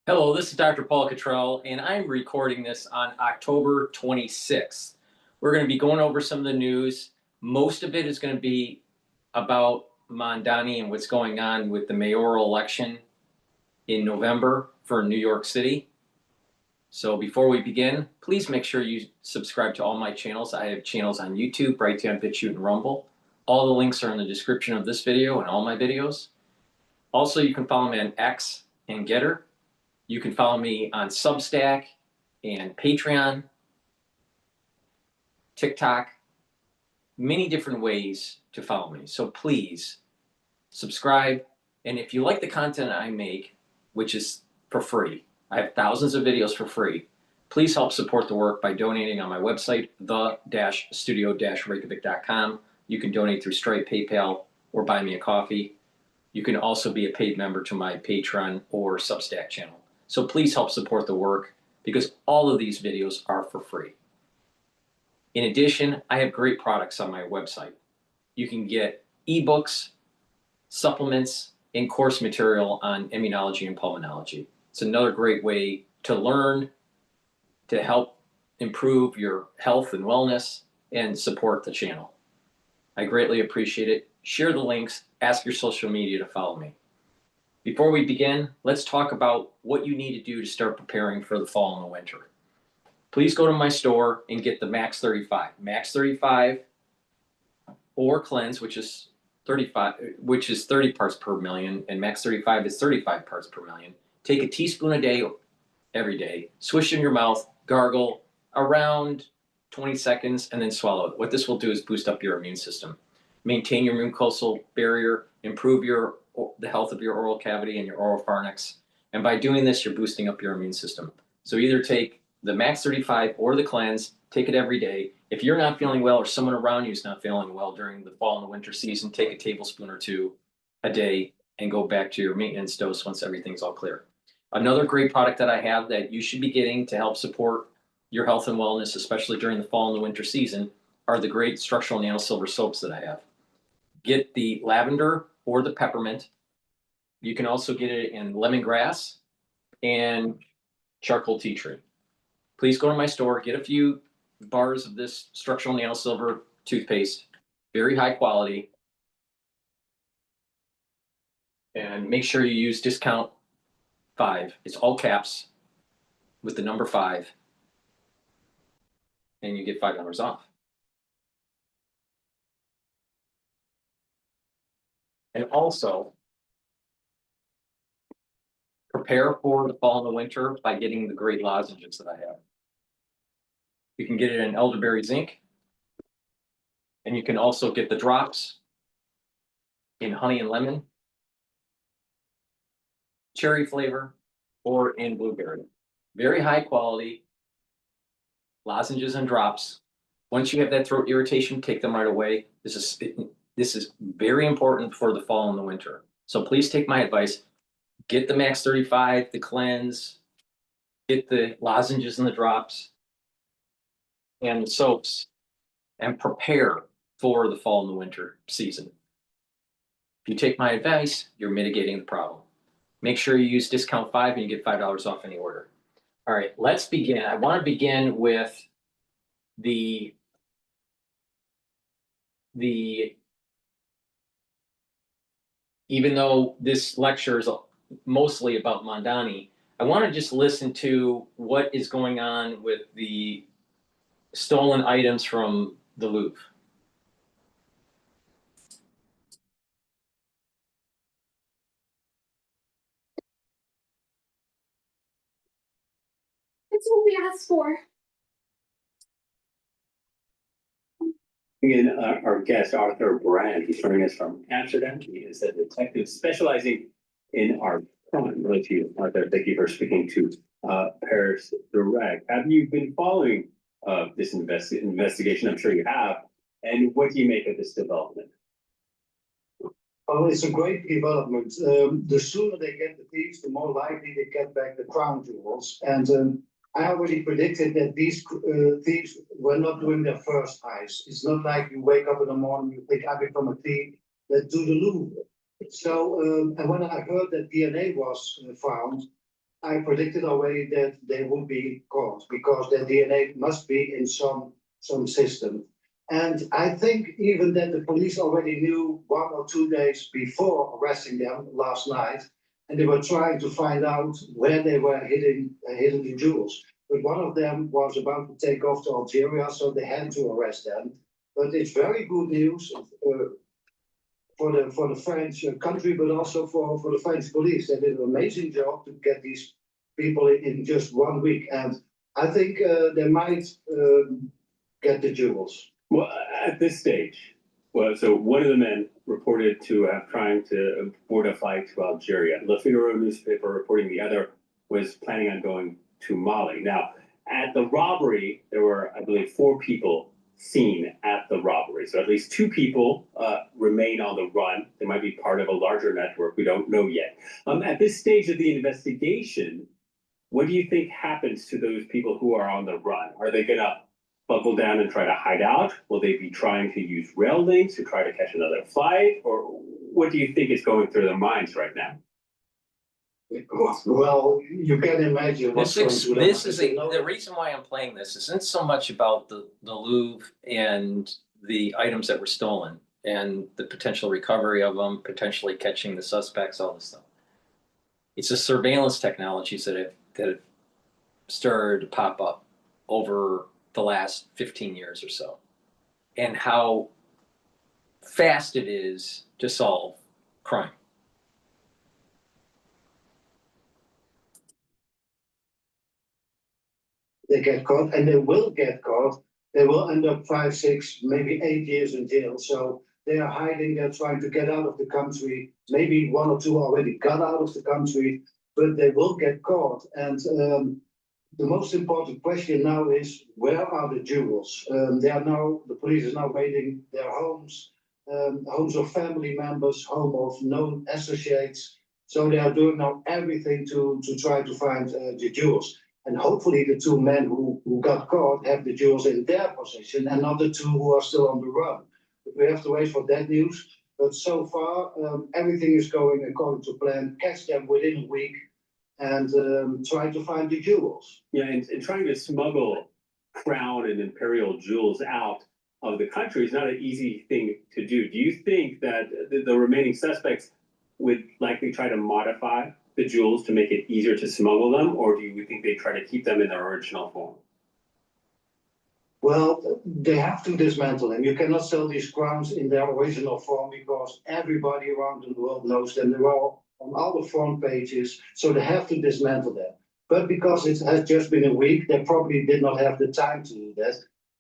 Hello, this is Dr. Paul Cottrell, and I'm recording this on October 26th. We're going to be going over some of the news. Most of it is going to be about Mamdani and what's going on with the mayoral election in November for New York City. So before we begin, please make sure you subscribe to all my channels. I have channels on YouTube, Brighteon, Bitchute, and Rumble. All the links are in the description of this video and all my videos. Also, you can follow me on X and GETTR. You can follow me on Substack and Patreon, TikTok, many different ways to follow me. So please subscribe. And if you like the content I make, which is for free, I have thousands of videos for free. Please help support the work by donating on my website, the-studio-reykjavik.com. You can donate through Stripe, PayPal, or buy me a coffee. You can also be a paid member to my Patreon or Substack channel. So please help support the work because all of these videos are for free. In addition, I have great products on my website. You can get ebooks, supplements, and course material on immunology and pulmonology. It's another great way to learn, to help improve your health and wellness, and support the channel. I greatly appreciate it. Share the links, ask your social media to follow me. Before we begin, let's talk about what you need to do to start preparing for the fall and the winter. Please go to my store and get the Max 35. Max 35 or Cleanse, which is 30 parts per million, and Max 35 is 35 parts per million. Take a teaspoon a day, every day, swish in your mouth, gargle around 20 seconds, and then swallow it. What this will do is boost up your immune system, maintain your mucosal barrier, improve the health of your oral cavity and your oropharynx. And by doing this, you're boosting up your immune system. So either take the Max 35 or the Cleanse, take it every day. If you're not feeling well or someone around you is not feeling well during the fall and the winter season, take a tablespoon or two a day and go back to your maintenance dose once everything's all clear. Another great product that I have that you should be getting to help support your health and wellness, especially during the fall and the winter season, are the great structural nano silver soaps that I have. Get the lavender or the peppermint. You can also get it in lemongrass and charcoal tea tree. Please go to my store, get a few bars of this structural nano silver toothpaste, very high quality. And make sure you use discount 5. It's all caps with the number 5. And you get $5 off. And also, prepare for the fall and the winter by getting the great lozenges that I have. You can get it in elderberry zinc, and you can also get the drops in honey and lemon, cherry flavor, or in blueberry. Very high quality lozenges and drops. Once you have that throat irritation, take them right away. This is very important for the fall and the winter. So please take my advice. Get the Max 35, the Cleanse, get the lozenges and the drops, and the soaps, and prepare for the fall and the winter season. If you take my advice, you're mitigating the problem. Make sure you use discount 5 and you get $5 off any order. All right, let's begin. I want to begin with even though this lecture is mostly about Mamdani, I want to just listen to what is going on with the stolen items from the Louvre. It's what we asked for. And our guest, Arthur Brand, he's joining us from Amsterdam. He is a detective specializing in our crime. Arthur, thank you for speaking to Paris Direct. Have you been following this investigation? I'm sure you have. And what do you make of this development? Well, it's a great development. The sooner they get the thieves, the more likely they get back the crown jewels. And I already predicted that these thieves were not doing their first heist. It's not like you wake up in the morning, you think I become a thief, let's do the Louvre. So, and when I heard that DNA was found, I predicted already that they would be caught because their DNA must be in some system. And I think even that the police already knew 1 or 2 days before arresting them last night, and they were trying to find out where they were hidden the jewels. But one of them was about to take off to Algeria, so they had to arrest them. But it's very good news for the French country, but also for the French police. They did an amazing job to get these people in just 1 week, and I think they might get the jewels. Well, at this stage, so one of the men reported to have trying to board a flight to Algeria. Le Figaro newspaper reporting the other was planning on going to Mali. Now, at the robbery, there were, I believe, 4 people seen at the robbery. So at least 2 people remain on the run. They might be part of a larger network. We don't know yet. At this stage of the investigation, what do you think happens to those people who are on the run? Are they going to buckle down and try to hide out? Will they be trying to use rail links to try to catch another flight? Or what do you think is going through their minds right now? Well, you can imagine what's going to the reason why I'm playing this isn't so much about the Louvre and the items that were stolen and the potential recovery of them, potentially catching the suspects, all this stuff. It's the surveillance technologies that have started to pop up over the last 15 years or so, and how fast it is to solve crime. They get caught, and they will get caught. They will end up 5, 6, maybe 8 years in jail. So they are hiding, they're trying to get out of the country. Maybe 1 or 2 already got out of the country, but they will get caught. And the most important question now is, where are the jewels? The police is now raiding their homes, homes of family members, home of known associates. So they are doing now everything to try to find the jewels. And hopefully the 2 men who got caught have the jewels in their possession and not the 2 who are still on the run. But we have to wait for that news. But so far, everything is going according to plan. Catch them within a week and try to find the jewels. Yeah, and trying to smuggle crown and imperial jewels out of the country is not an easy thing to do. Do you think that the remaining suspects would likely try to modify the jewels to make it easier to smuggle them, or do you think they try to keep them in their original form? Well, they have to dismantle them. You cannot sell these crowns in their original form because everybody around the world knows them. They're all on all the front pages, so they have to dismantle them. But because it has just been a week, they probably did not have the time to do that.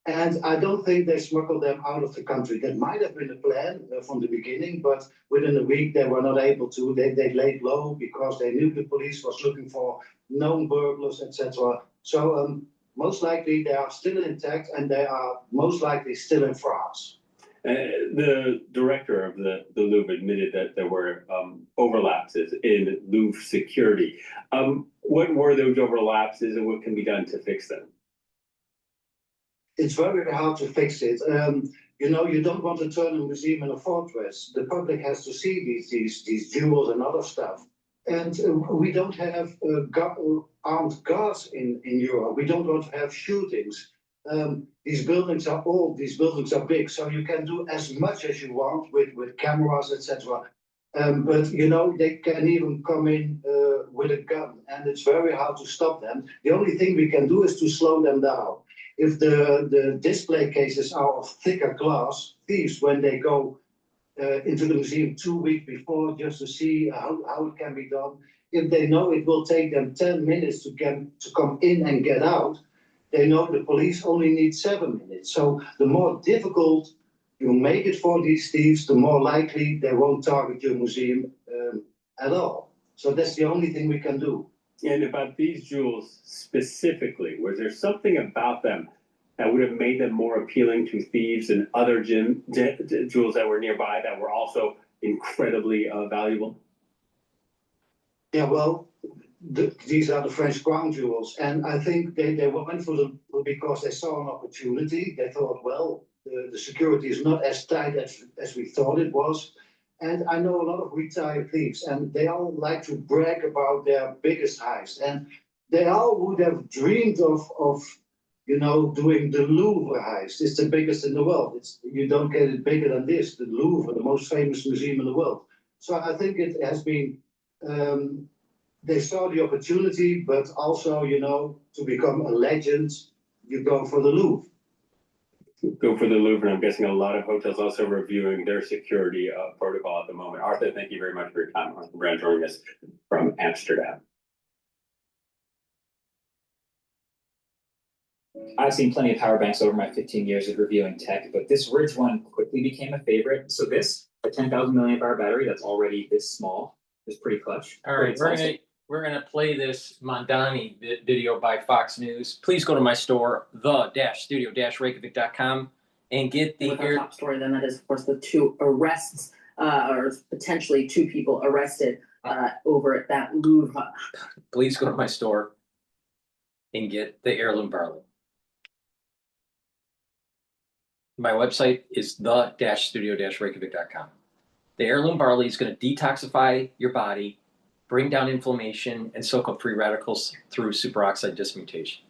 And I don't think they smuggled them out of the country. That might have been a plan from the beginning, but within a week they were not able to. They laid low because they knew the police was looking for known burglars, etc. So most likely they are still intact, and they are most likely still in France. The director of the Louvre admitted that there were overlapses in Louvre security. What were those overlapses, and what can be done to fix them? It's very hard to fix it. You know, you don't want to turn a museum into a fortress. The public has to see these jewels and other stuff. And we don't have armed guards in Europe. We don't want to have shootings. These buildings are old, these buildings are big, so you can do as much as you want with cameras, etc. But you know, they can even come in with a gun, and it's very hard to stop them. The only thing we can do is to slow them down. If the display cases are of thicker glass, thieves, when they go into the museum 2 weeks before just to see how it can be done, if they know it will take them 10 minutes to come in and get out, they know the police only need 7 minutes. So the more difficult you make it for these thieves, the more likely they won't target your museum at all. So that's the only thing we can do. And about these jewels specifically, was there something about them that would have made them more appealing to thieves than other jewels that were nearby that were also incredibly valuable? Yeah, well, these are the French crown jewels, and I think they went for them because they saw an opportunity. They thought, well, the security is not as tight as we thought it was. And I know a lot of retired thieves, and they all like to brag about their biggest heist. And they all would have dreamed of doing the Louvre heist. It's the biggest in the world. You don't get it bigger than this. The Louvre, the most famous museum in the world. So I think it has been. They saw the opportunity, but also, to become a legend, you go for the Louvre. Go for the Louvre, and I'm guessing a lot of hotels also reviewing their security protocol at the moment. Arthur, thank you very much for your time. Arthur Brand joining us from Amsterdam. I've seen plenty of power banks over my 15 years of reviewing tech, but this Ridge one quickly became a favorite. So this, a 10,000 milliamp hour battery that's already this small, is pretty clutch. All right, we're gonna play this Mamdani video by Fox News. Please go to my store, the-studio-reykjavik.com, and get the With our top story, then, that is, of course, the 2 arrests, or potentially 2 people arrested over at that Louvre. Please go to my store and get the heirloom barley. My website is the-studio-reykjavik.com. The heirloom barley is going to detoxify your body, bring down inflammation, and soak up free radicals through superoxide dismutation.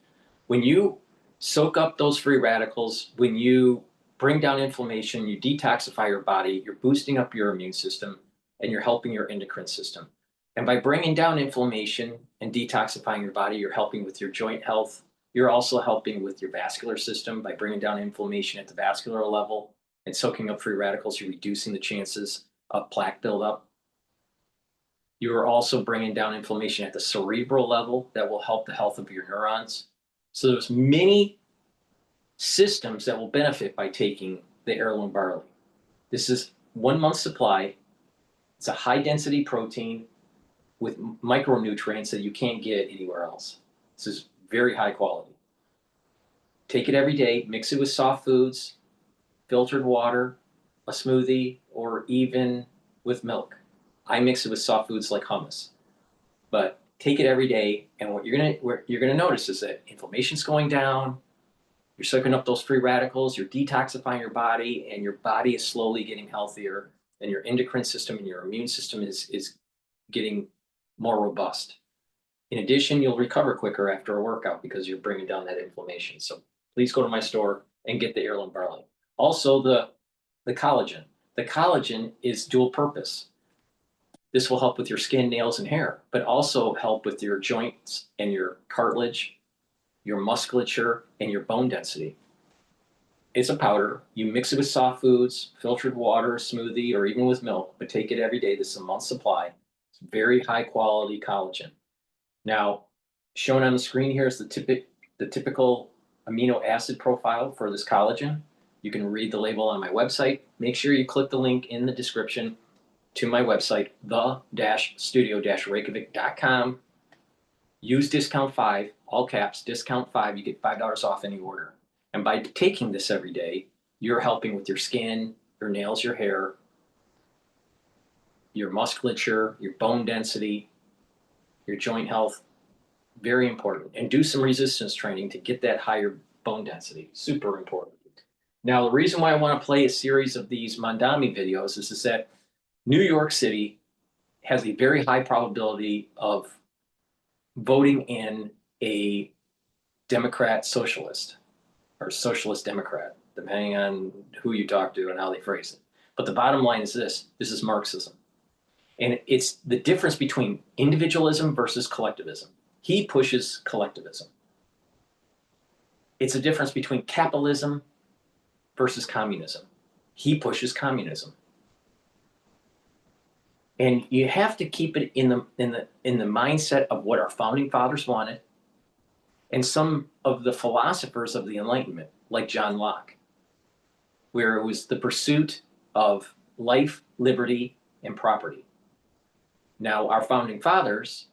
When you soak up those free radicals, when you bring down inflammation, you detoxify your body, you're boosting up your immune system, and you're helping your endocrine system. And by bringing down inflammation and detoxifying your body, you're helping with your joint health. You're also helping with your vascular system by bringing down inflammation at the vascular level and soaking up free radicals. You're reducing the chances of plaque buildup. You are also bringing down inflammation at the cerebral level that will help the health of your neurons. So there's many systems that will benefit by taking the heirloom barley. This is 1 month supply. It's a high density protein with micronutrients that you can't get anywhere else. This is very high quality. Take it every day, mix it with soft foods, filtered water, a smoothie, or even with milk. I mix it with soft foods like hummus. But take it every day, and what you're gonna notice is that inflammation's going down, you're soaking up those free radicals, you're detoxifying your body, and your body is slowly getting healthier, and your endocrine system and your immune system is getting more robust. In addition, you'll recover quicker after a workout because you're bringing down that inflammation. So please go to my store and get the heirloom barley. Also, the collagen. The collagen is dual purpose. This will help with your skin, nails, and hair, but also help with your joints and your cartilage, your musculature, and your bone density. It's a powder. You mix it with soft foods, filtered water, smoothie, or even with milk, but take it every day. This is a month's supply. It's very high quality collagen. Now, shown on the screen here is the typical amino acid profile for this collagen. You can read the label on my website. Make sure you click the link in the description to my website, the-studio-reykjavik.com. Use discount 5, all caps, discount 5, you get $5 off any order. And by taking this every day, you're helping with your skin, your nails, your hair, your musculature, your bone density, your joint health. Very important. And do some resistance training to get that higher bone density. Super important. Now, the reason why I want to play a series of these Mamdani videos is that New York City has a very high probability of voting in a Democrat socialist or socialist Democrat, depending on who you talk to and how they phrase it. But the bottom line is this is Marxism. And it's the difference between individualism versus collectivism. He pushes collectivism. It's a difference between capitalism versus communism. He pushes communism. And you have to keep it in the mindset of what our founding fathers wanted and some of the philosophers of the Enlightenment, like John Locke, where it was the pursuit of life, liberty, and property. Now, our founding fathers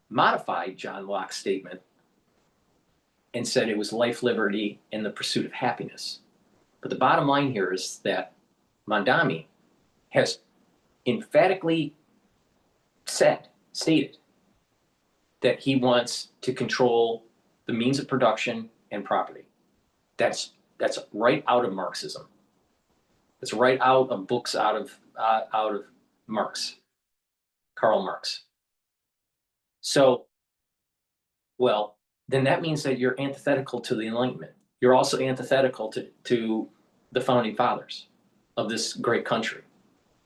modified John Locke's statement and said it was life, liberty, and the pursuit of happiness. But the bottom line here is that Mamdani has emphatically stated that he wants to control the means of production and property. That's right out of Marxism. It's right out of books out of Karl Marx. So, well, then that means that you're antithetical to the Enlightenment. You're also antithetical to the founding fathers of this great country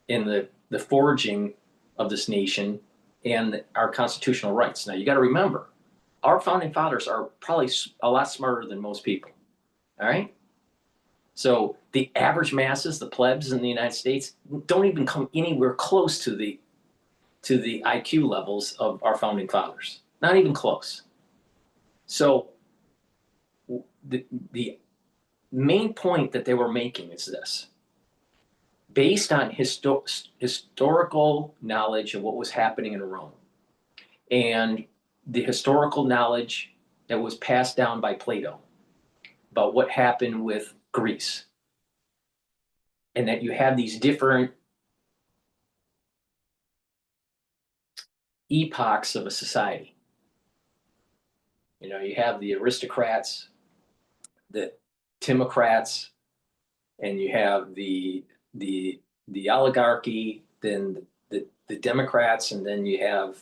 in the forging of this nation and our constitutional rights. Now, you got to remember, our founding fathers are probably a lot smarter than most people. All right. So the average masses, the plebs in the United States, don't even come anywhere close to the IQ levels of our founding fathers. Not even close. So the main point that they were making is this. Based on historical knowledge of what was happening in Rome and the historical knowledge that was passed down by Plato about what happened with Greece, and that you have these different epochs of a society. You know, you have the aristocrats, the timocrats, and you have the oligarchy, then the Democrats, and then you have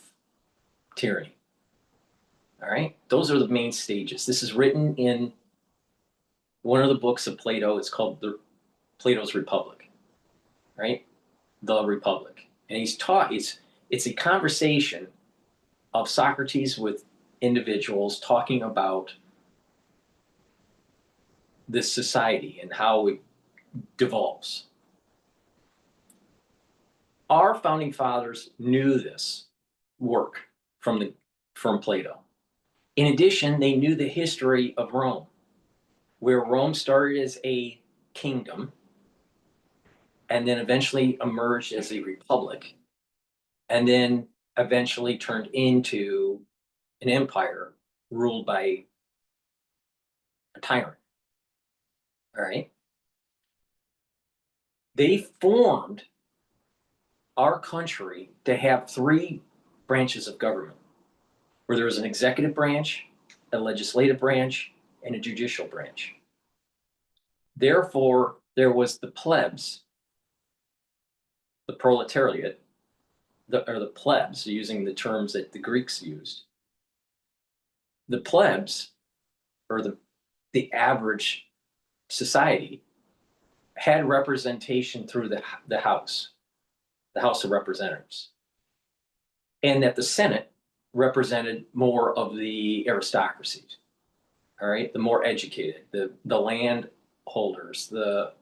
tyranny. All right, those are the main stages. This is written in one of the books of Plato. It's called Plato's Republic, right? The Republic, and he's taught. It's a conversation of Socrates with individuals talking about this society and how it devolves. Our founding fathers knew this work from Plato. In addition, they knew the history of Rome, where Rome started as a kingdom and then eventually emerged as a republic, and then eventually turned into an empire ruled by a tyrant. All right. They formed our country to have three branches of government, where there was an executive branch, a legislative branch, and a judicial branch. Therefore, there was the plebs, the proletariat, or the plebs, using the terms that the Greeks used. The plebs, or the average society, had representation through the House of Representatives, and that the Senate represented more of the aristocracy. All right, the more educated, the landholders, the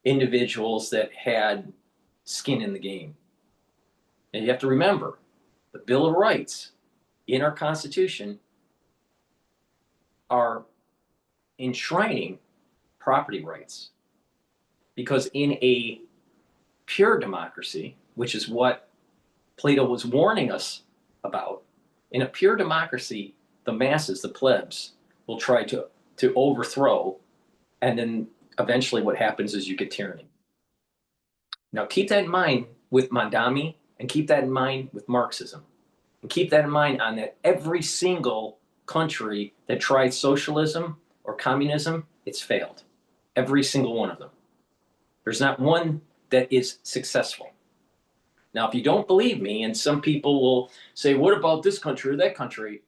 individuals that had skin in the game. And you have to remember, the Bill of Rights in our Constitution are enshrining property rights, because in a pure democracy, which is what Plato was warning us about, in a pure democracy, the masses, the plebs, will try to overthrow, and then eventually what happens is you get tyranny. Now keep that in mind with Mamdani, and keep that in mind with Marxism, and keep that in mind on that every single country that tried socialism or communism, it's failed. Every single one of them. There's not one that is successful. Now, if you don't believe me, and some people will say, what about this country or that country?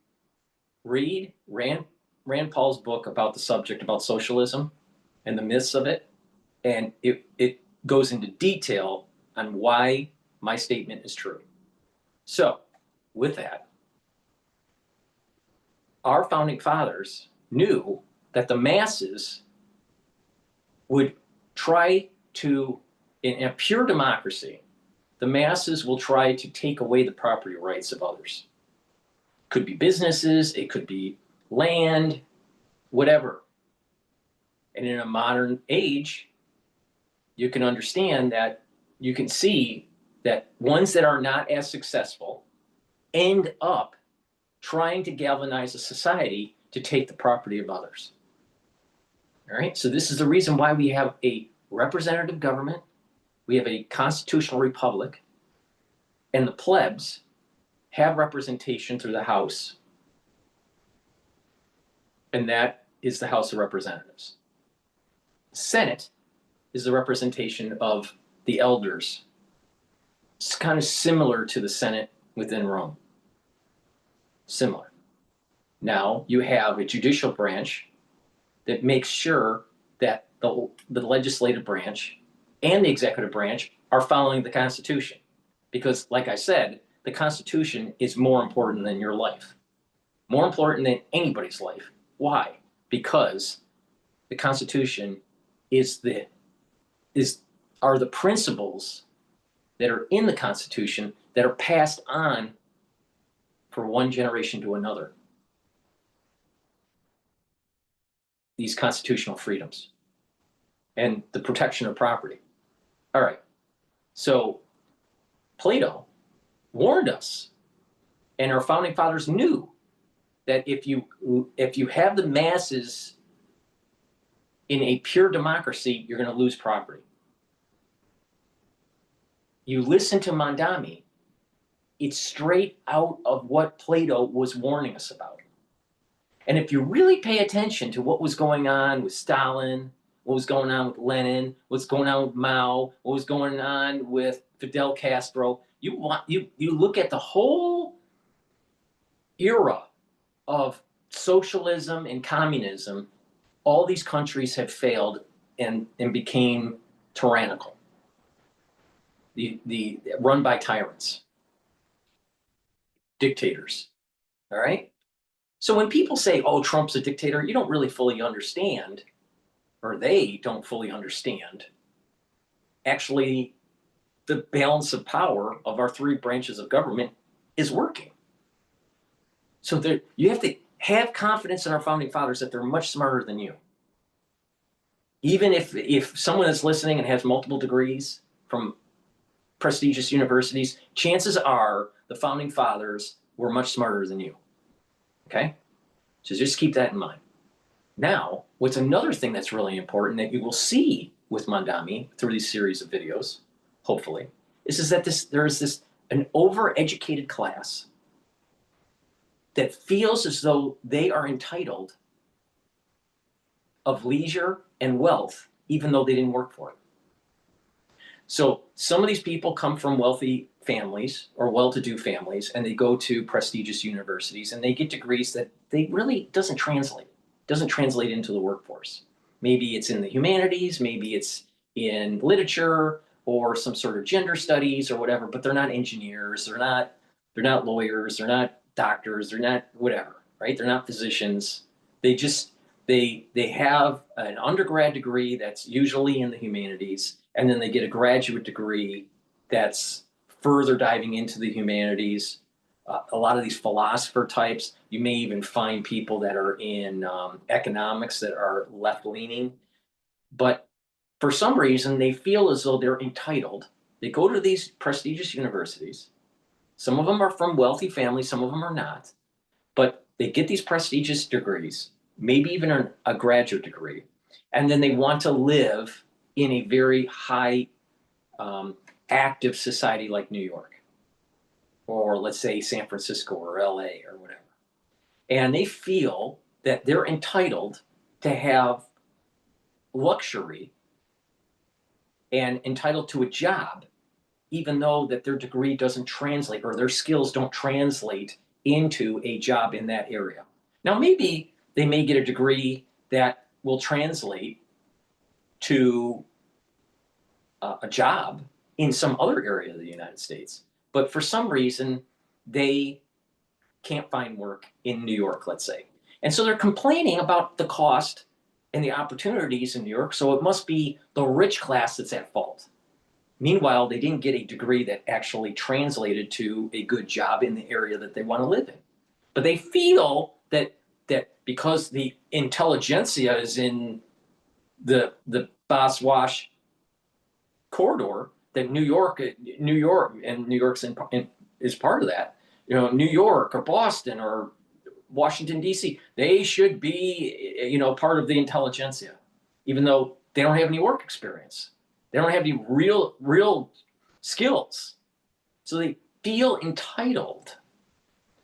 Read Rand Paul's book about the subject, about socialism and the myths of it. And it goes into detail on why my statement is true. So with that, our founding fathers knew that the masses would try to, in a pure democracy, the masses will try to take away the property rights of others. It could be businesses, it could be land, whatever. And in a modern age, you can understand that, you can see that ones that are not as successful end up trying to galvanize a society to take the property of others. All right, so this is the reason why we have a representative government, we have a constitutional republic, and the plebs have representation through the House, and that is the House of Representatives. The Senate is the representation of the elders It's kind of similar to the Senate within Rome. Similar. Now you have a judicial branch that makes sure that the legislative branch and the executive branch are following the Constitution. Because, like I said, the Constitution is more important than your life, more important than anybody's life. Why? Because the Constitution are the principles that are in the Constitution that are passed on for one generation to another. These constitutional freedoms and the protection of property. All right. So Plato warned us, and our founding fathers knew that if you have the masses in a pure democracy, you're going to lose property. You listen to Mamdani, it's straight out of what Plato was warning us about. And if you really pay attention to what was going on with Stalin, what was going on with Lenin, what's going on with Mao, what was going on with Fidel Castro, you look at the whole era of socialism and communism, all these countries have failed and became tyrannical. The run by tyrants, dictators. All right. So when people say, "Oh, Trump's a dictator," you don't really fully understand, or they don't fully understand, actually, the balance of power of our three branches of government is working. So you have to have confidence in our founding fathers that they're much smarter than you. Even if someone is listening and has multiple degrees from prestigious universities, chances are the founding fathers were much smarter than you. Okay? So just keep that in mind. Now, what's another thing that's really important that you will see with Mamdani through these series of videos, hopefully, is that there is an overeducated class that feels as though they are entitled of leisure and wealth, even though they didn't work for it. So some of these people come from wealthy families or well-to-do families, and they go to prestigious universities and they get degrees that they really doesn't translate into the workforce. Maybe it's in the humanities, maybe it's in literature or some sort of gender studies or whatever, but they're not engineers, they're not lawyers, they're not doctors, they're not whatever, right? They're not physicians. They have an undergrad degree that's usually in the humanities, and then they get a graduate degree that's further diving into the humanities. A lot of these philosopher types, you may even find people that are in economics that are left-leaning. But for some reason, they feel as though they're entitled. They go to these prestigious universities. Some of them are from wealthy families, some of them are not. But they get these prestigious degrees, maybe even a graduate degree, and then they want to live in a very high active society like New York, or let's say San Francisco or LA or whatever. And they feel that they're entitled to have luxury and entitled to a job, even though that their degree doesn't translate or their skills don't translate into a job in that area. Now, maybe they may get a degree that will translate to a job in some other area of the United States. But for some reason, they can't find work in New York, let's say. And so they're complaining about the cost and the opportunities in New York, so it must be the rich class that's at fault. Meanwhile, they didn't get a degree that actually translated to a good job in the area that they want to live in. But they feel that because the intelligentsia is in the Boswash corridor, that New York, and New York's is part of that. You know, New York or Boston or Washington, D.C., they should be, part of the intelligentsia, even though they don't have any work experience. They don't have any real skills. So they feel entitled.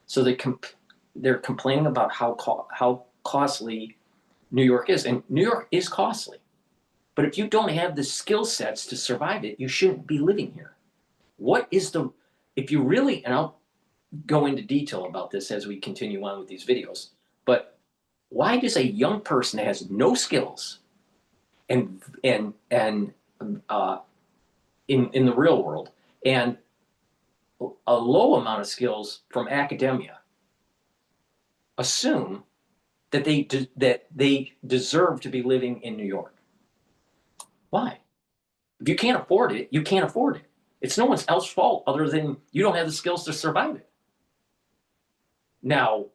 So they're complaining about how costly New York is. And New York is costly. But if you don't have the skill sets to survive it, you shouldn't be living here. What is the, if you really, and I'll go into detail about this as we continue on with these videos, but why does a young person that has no skills and in the real world and a low amount of skills from academia assume that they deserve to be living in New York? Why? If you can't afford it, you can't afford it. It's no one's else's fault other than you don't have the skills to survive it. Now,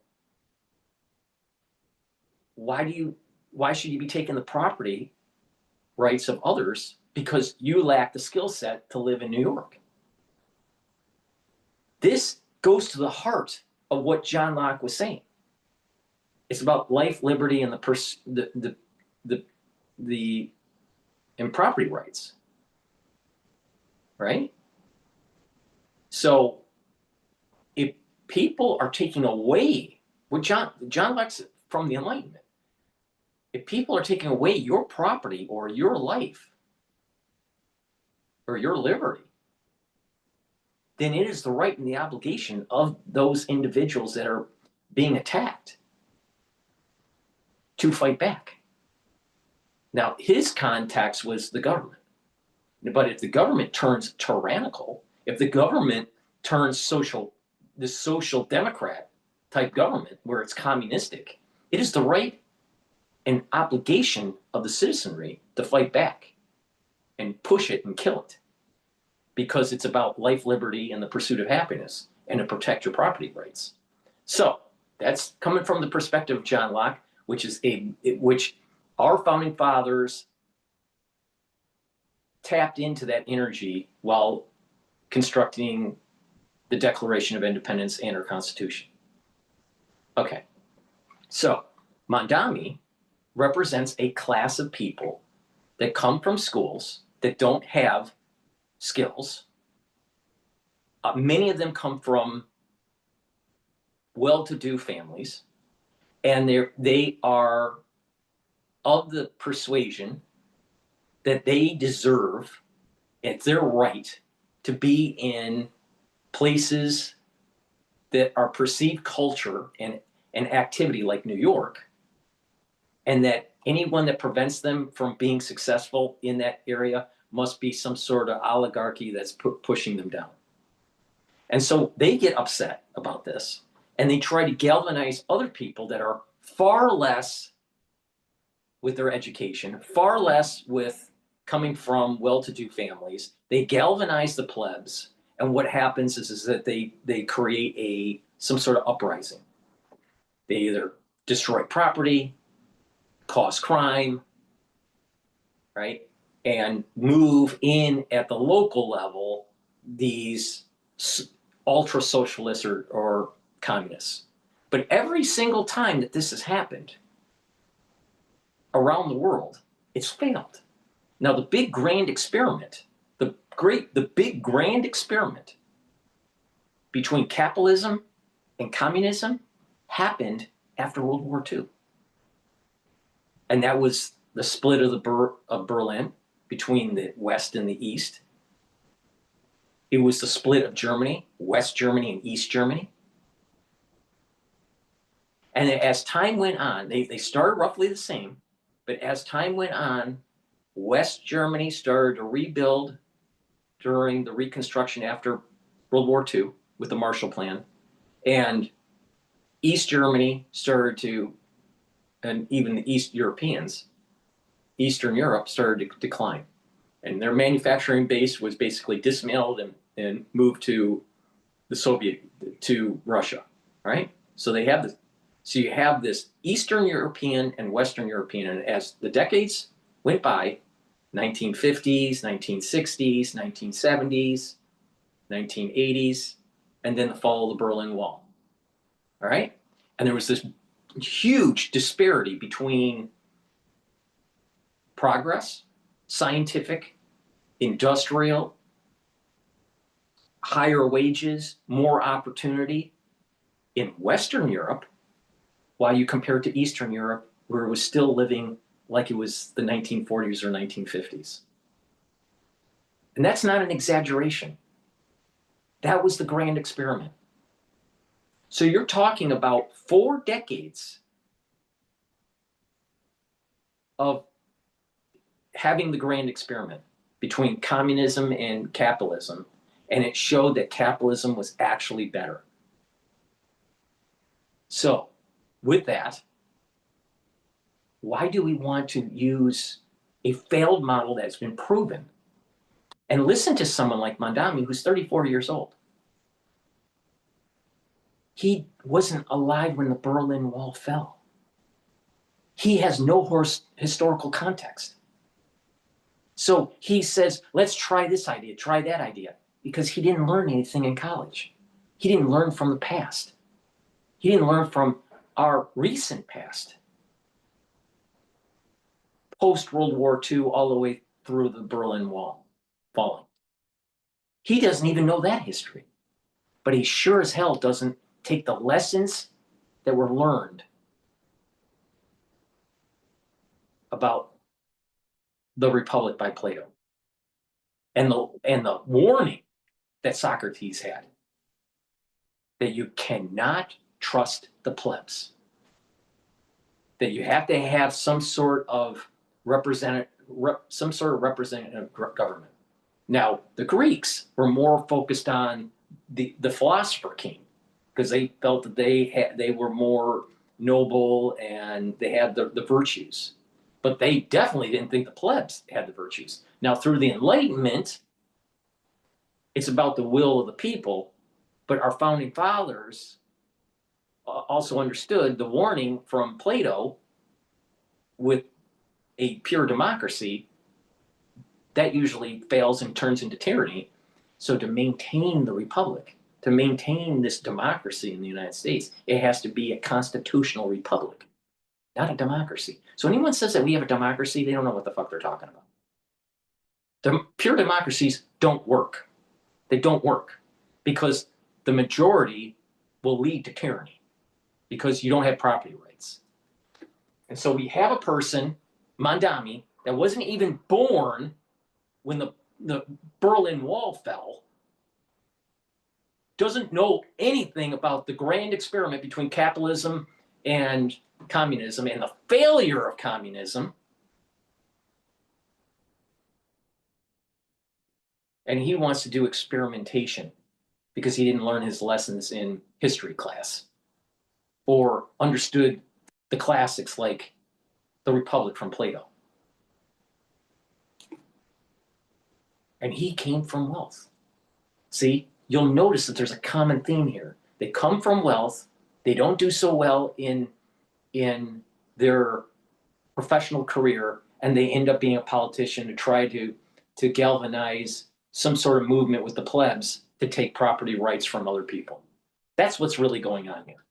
why should you be taking the property rights of others because you lack the skill set to live in New York? This goes to the heart of what John Locke was saying. It's about life, liberty, and and property rights, right? So if people are taking away what John Locke's from the Enlightenment, if people are taking away your property or your life or your liberty, then it is the right and the obligation of those individuals that are being attacked to fight back. Now, his context was the government. But if the government turns tyrannical, if the government turns the social democrat type government where it's communistic, it is the right and obligation of the citizenry to fight back and push it and kill it, because it's about life, liberty, and the pursuit of happiness, and to protect your property rights. So that's coming from the perspective of John Locke, which our founding fathers tapped into that energy while constructing the Declaration of Independence and our Constitution. Okay, so Mamdani represents a class of people that come from schools that don't have skills. Many of them come from well-to-do families, and they are of the persuasion that they deserve, it's their right to be in places that are perceived culture and activity like New York, and that anyone that prevents them from being successful in that area must be some sort of oligarchy that's pushing them down. And so they get upset about this, and they try to galvanize other people that are far less with their education, far less with coming from well-to-do families. They galvanize the plebs, and what happens is that they create some sort of uprising. They either destroy property, cause crime, right? And move in at the local level these ultra socialists or communists. But every single time that this has happened around the world, it's failed. Now, the big grand experiment, the big grand experiment between capitalism and communism happened after World War II. And that was the split of Berlin between the West and the East. It was the split of Germany, West Germany and East Germany. And as time went on, they started roughly the same, but as time went on, West Germany started to rebuild during the Reconstruction after World War II with the Marshall Plan. And East Germany started to, and even the East Europeans, Eastern Europe started to decline. And their manufacturing base was basically dismantled and moved to to Russia, right? So they have this, so you have this Eastern European and Western European, and as the decades went by, 1950s, 1960s, 1970s, 1980s, and then the fall of the Berlin Wall, all right? And there was this huge disparity between progress, scientific, industrial, higher wages, more opportunity in Western Europe, while you compare it to Eastern Europe, where it was still living like it was the 1940s or 1950s. And that's not an exaggeration. That was the grand experiment. So you're talking about 4 decades of having the grand experiment between communism and capitalism, and it showed that capitalism was actually better. So, with that, why do we want to use a failed model that's been proven and listen to someone like Mamdani, who's 34 years old? He wasn't alive when the Berlin Wall fell. He has no historical context. So he says, let's try this idea, try that idea, because he didn't learn anything in college. He didn't learn from the past. He didn't learn from our recent past. Post-World War II, all the way through the Berlin Wall falling. He doesn't even know that history. But he sure as hell doesn't take the lessons that were learned about the Republic by Plato and the warning that Socrates had, that you cannot trust the plebs, that you have to have some sort of representative government. Now, the Greeks were more focused on the philosopher king, because they felt that they were more noble and they had the virtues. But they definitely didn't think the plebs had the virtues. Now, through the Enlightenment, it's about the will of the people, but our founding fathers also understood the warning from Plato with a pure democracy that usually fails and turns into tyranny. So to maintain the republic, to maintain this democracy in the United States, it has to be a constitutional republic, not a democracy. So anyone says that we have a democracy, they don't know what the fuck they're talking about. Pure democracies don't work. They don't work because the majority will lead to tyranny because you don't have property rights. And so we have a person, Mamdani, that wasn't even born when the Berlin Wall fell, doesn't know anything about the grand experiment between capitalism and communism and the failure of communism. And he wants to do experimentation because he didn't learn his lessons in history class or understood the classics like the Republic from Plato. And he came from wealth. See, you'll notice that there's a common theme here. They come from wealth. They don't do so well in their professional career, and they end up being a politician to try to galvanize some sort of movement with the plebs to take property rights from other people. That's what's really going on here.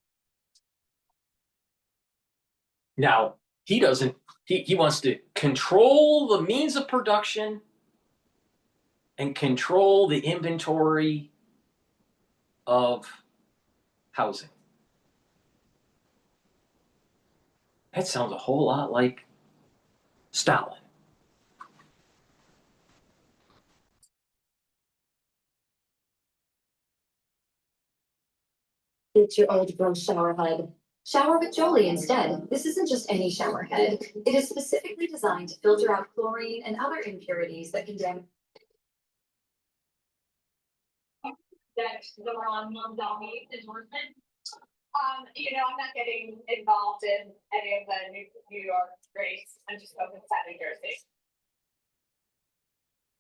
Now, he wants to control the means of production and control the inventory of housing. That sounds a whole lot like Stalin. It's your old bro shower head. Shower with Jolie instead. This isn't just any shower head. It is specifically designed to filter out chlorine and other impurities that can damage. That the wrong Mamdani endorsement. I'm not getting involved in any of the New York race. I'm just focused on New Jersey.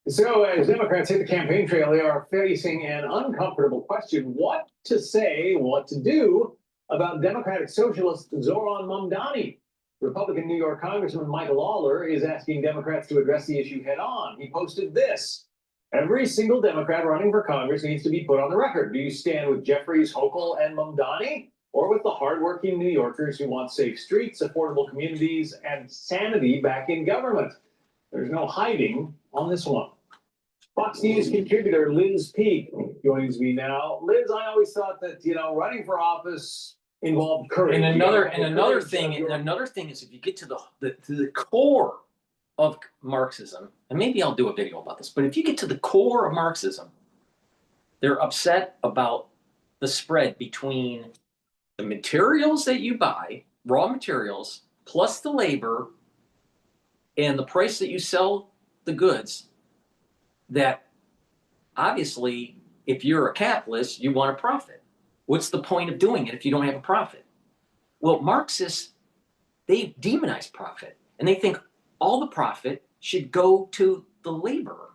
So as Democrats hit the campaign trail, they are facing an uncomfortable question: what to say, what to do about Democratic Socialist Zoran Mamdani. Republican New York Congressman Michael Lawler is asking Democrats to address the issue head on. He posted this: every single Democrat running for Congress needs to be put on the record. Do you stand with Jeffries, Hochul, and Mamdani, or with the hardworking New Yorkers who want safe streets, affordable communities, and sanity back in government? There's no hiding on this one. Fox News contributor Liz Peek joins me now. Liz, I always thought that, running for office involved courage. And another thing is if you get to the core of Marxism, and maybe I'll do a video about this, but if you get to the core of Marxism, They're upset about the spread between the materials that you buy, raw materials, plus the labor and the price that you sell the goods. That obviously, if you're a capitalist, you want a profit. What's the point of doing it if you don't have a profit? Well, Marxists, they demonize profit, and they think all the profit should go to the laborer.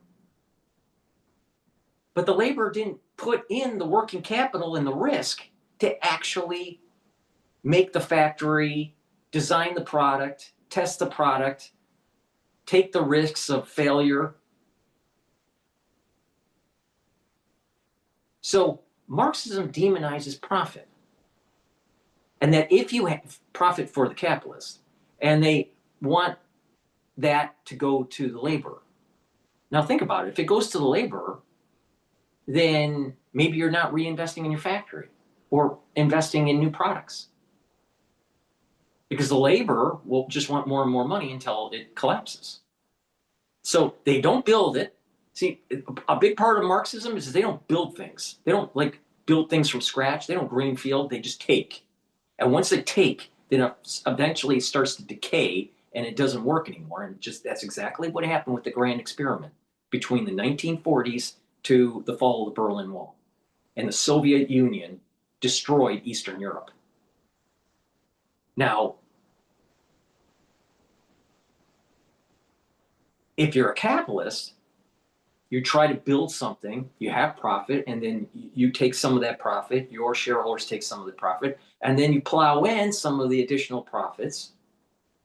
But the laborer didn't put in the working capital and the risk to actually make the factory, design the product, test the product, take the risks of failure. So Marxism demonizes profit. And that if you have profit for the capitalist, and they want that to go to the laborer. Now think about it. If it goes to the laborer, then maybe you're not reinvesting in your factory or investing in new products. Because the laborer will just want more and more money until it collapses. So they don't build it. See, a big part of Marxism is they don't build things. They don't like build things from scratch. They don't greenfield, they just take. And once they take, then eventually it starts to decay and it doesn't work anymore. And just that's exactly what happened with the Grand Experiment between the 1940s to the fall of the Berlin Wall. And the Soviet Union destroyed Eastern Europe. Now, if you're a capitalist, you try to build something, you have profit, and then you take some of that profit, your shareholders take some of the profit, and then you plow in some of the additional profits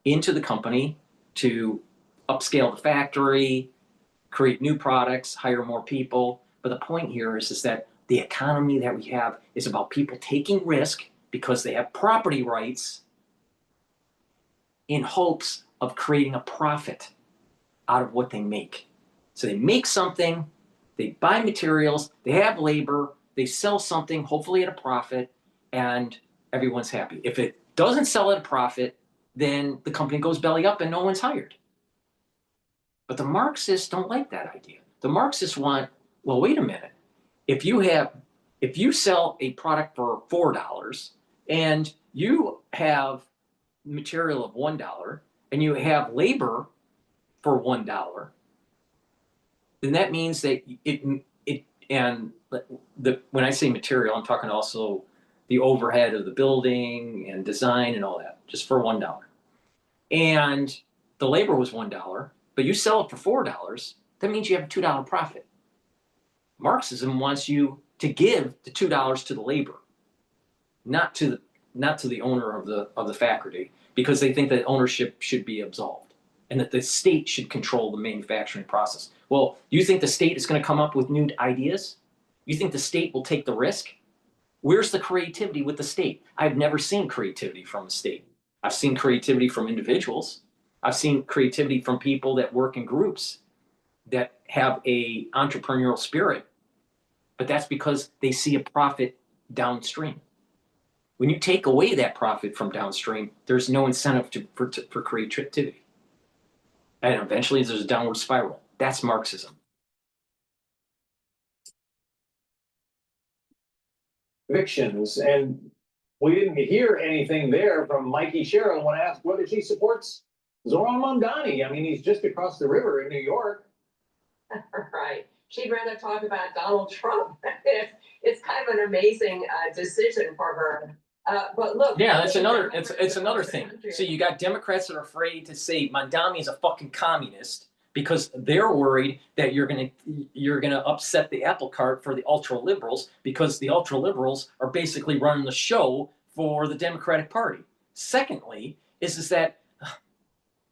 into the company to upscale the factory, create new products, hire more people. But the point here is that the economy that we have is about people taking risk because they have property rights in hopes of creating a profit out of what they make. So they make something, they buy materials, they have labor, they sell something, hopefully at a profit, and everyone's happy. If it doesn't sell at a profit, then the company goes belly up and no one's hired. But the Marxists don't like that idea. The Marxists want, well, wait a minute. If you sell a product for $4 and you have material of $1 and you have labor for $1, then that means that when I say material, I'm talking also the overhead of the building and design and all that, just for $1. And the labor was $1, but you sell it for $4, that means you have a $2 profit. Marxism wants you to give the $2 to the labor, not to the owner of the factory, because they think that ownership should be absolved and that the state should control the manufacturing process. Well, you think the state is going to come up with new ideas? You think the state will take the risk? Where's the creativity with the state? I've never seen creativity from the state. I've seen creativity from individuals. I've seen creativity from people that work in groups that have a entrepreneurial spirit, but that's because they see a profit downstream. When you take away that profit from downstream, there's no incentive for creativity. And eventually there's a downward spiral. That's Marxism. Convictions, and we didn't hear anything there from Mikey Sherrill when asked whether she supports Zoran Mamdani. I mean, he's just across the river in New York. Right. She'd rather talk about Donald Trump. It's kind of an amazing decision for her. But look. Yeah, that's another. It's another thing. So you got Democrats that are afraid to say Mamdani is a fucking communist because they're worried that you're gonna upset the apple cart for the ultra liberals, because the ultra liberals are basically running the show for the Democratic Party. Secondly, is that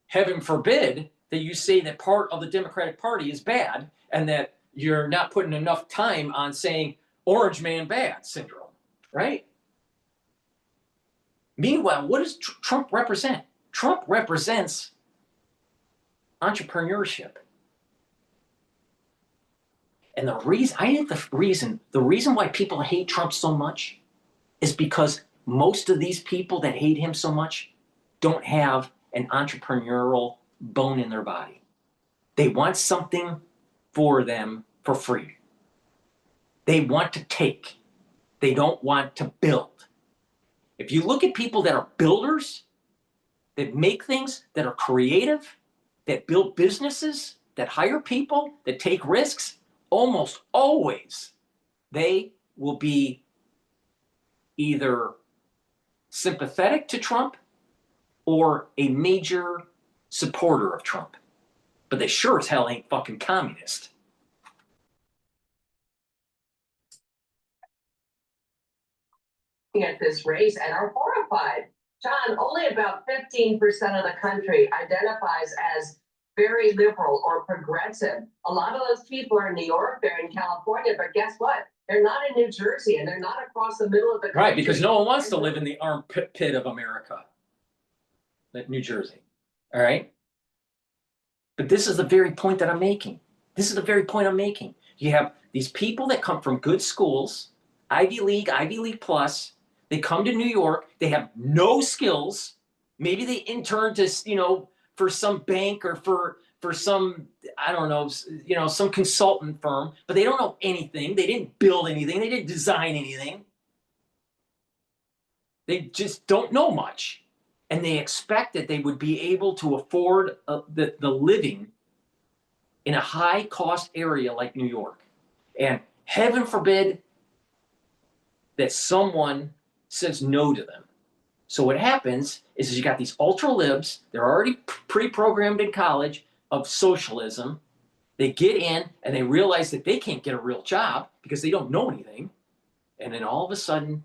heaven forbid that you say that part of the Democratic Party is bad and that you're not putting enough time on saying orange man bad syndrome, right? Meanwhile, what does Trump represent? Trump represents entrepreneurship. And the reason why people hate Trump so much is because most of these people that hate him so much don't have an entrepreneurial bone in their body. They want something for them for free. They want to take. They don't want to build. If you look at people that are builders, that make things, that are creative, that build businesses, that hire people, that take risks, almost always they will be either sympathetic to Trump or a major supporter of Trump. But they sure as hell ain't fucking communist. At this race and are horrified. John, only about 15% of the country identifies as very liberal or progressive. A lot of those people are in New York, they're in California, but guess what? They're not in New Jersey and they're not across the middle of the country. Right, because no one wants to live in the armpit of America, like New Jersey. All right? But this is the very point that I'm making. This is the very point I'm making. You have these people that come from good schools, Ivy League plus. They come to New York. They have no skills. Maybe they intern to, for some bank or for some, I don't know, some consultant firm, but they don't know anything. They didn't build anything. They didn't design anything. They just don't know much. And they expect that they would be able to afford the living in a high cost area like New York. And heaven forbid that someone says no to them. So what happens is you got these ultra libs, they're already pre-programmed in college of socialism. They get in and they realize that they can't get a real job because they don't know anything. And then all of a sudden,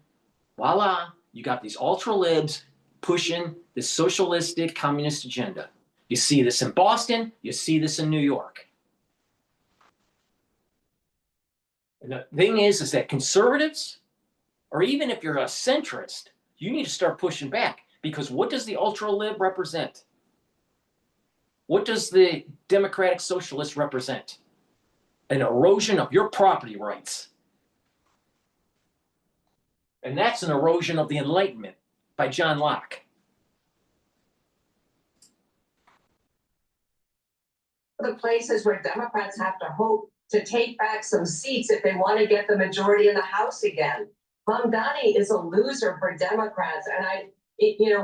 voila, you got these ultra libs pushing this socialistic communist agenda. You see this in Boston, you see this in New York. And the thing is that conservatives, or even if you're a centrist, you need to start pushing back, because what does the ultra lib represent? What does the democratic socialist represent? An erosion of your property rights. And that's an erosion of the Enlightenment by John Locke. The places where Democrats have to hope to take back some seats if they want to get the majority in the House again. Mamdani is a loser for Democrats, and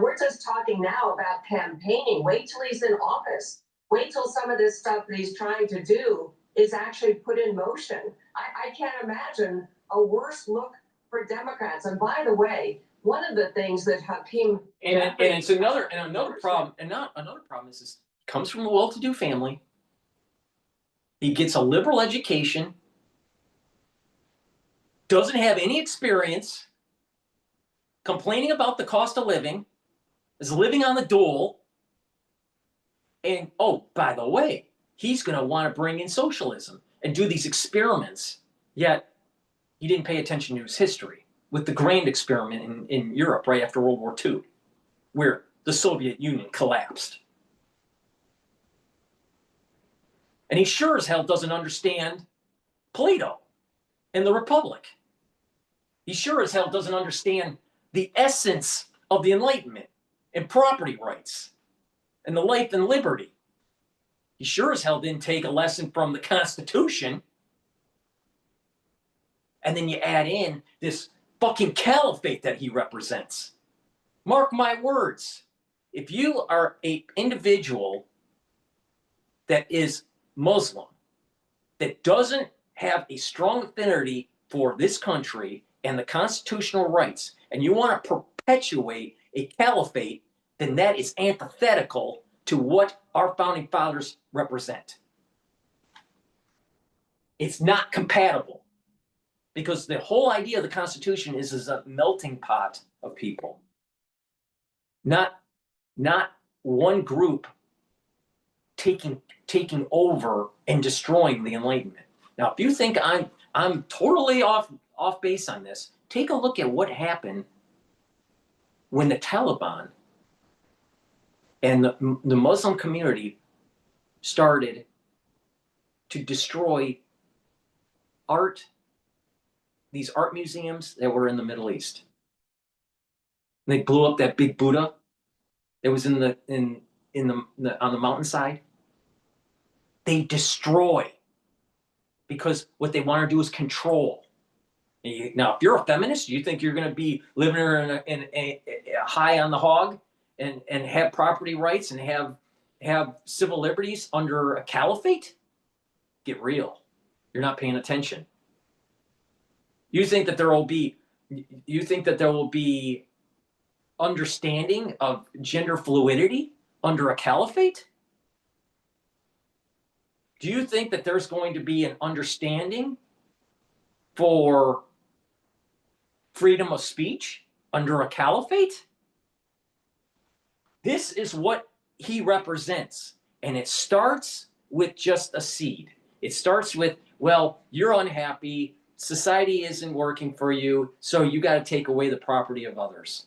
we're just talking now about campaigning. Wait till he's in office. Wait till some of this stuff that he's trying to do is actually put in motion. I can't imagine a worse look for Democrats. And by the way, one of the things that Hakeem and it's another problem, and not another problem is this comes from a well-to-do family. He gets a liberal education, doesn't have any experience, complaining about the cost of living, is living on the dole, and oh, by the way, he's going to want to bring in socialism and do these experiments. Yet he didn't pay attention to his history with the grand experiment in Europe right after World War II, where the Soviet Union collapsed. And he sure as hell doesn't understand Plato and the Republic. He sure as hell doesn't understand the essence of the Enlightenment and property rights and the life and liberty. He sure as hell didn't take a lesson from the Constitution. And then you add in this fucking caliphate that he represents. Mark my words. If you are an individual that is Muslim, that doesn't have a strong affinity for this country and the constitutional rights, and you want to perpetuate a caliphate, then that is antithetical to what our founding fathers represent. It's not compatible, because the whole idea of the Constitution is a melting pot of people, not one group taking over and destroying the Enlightenment. Now, if you think I'm totally off base on this, take a look at what happened when the Taliban and the Muslim community started to destroy art, these art museums that were in the Middle East. They blew up that big Buddha that was on the mountainside. They destroy, because what they want to do is control. Now, if you're a feminist, you think you're going to be living in a high on the hog and have property rights and have civil liberties under a caliphate? Get real. You're not paying attention. You think that there will be understanding of gender fluidity under a caliphate? Do you think that there's going to be an understanding for freedom of speech under a caliphate? This is what he represents. And it starts with just a seed. It starts with, well, you're unhappy, society isn't working for you, so you got to take away the property of others.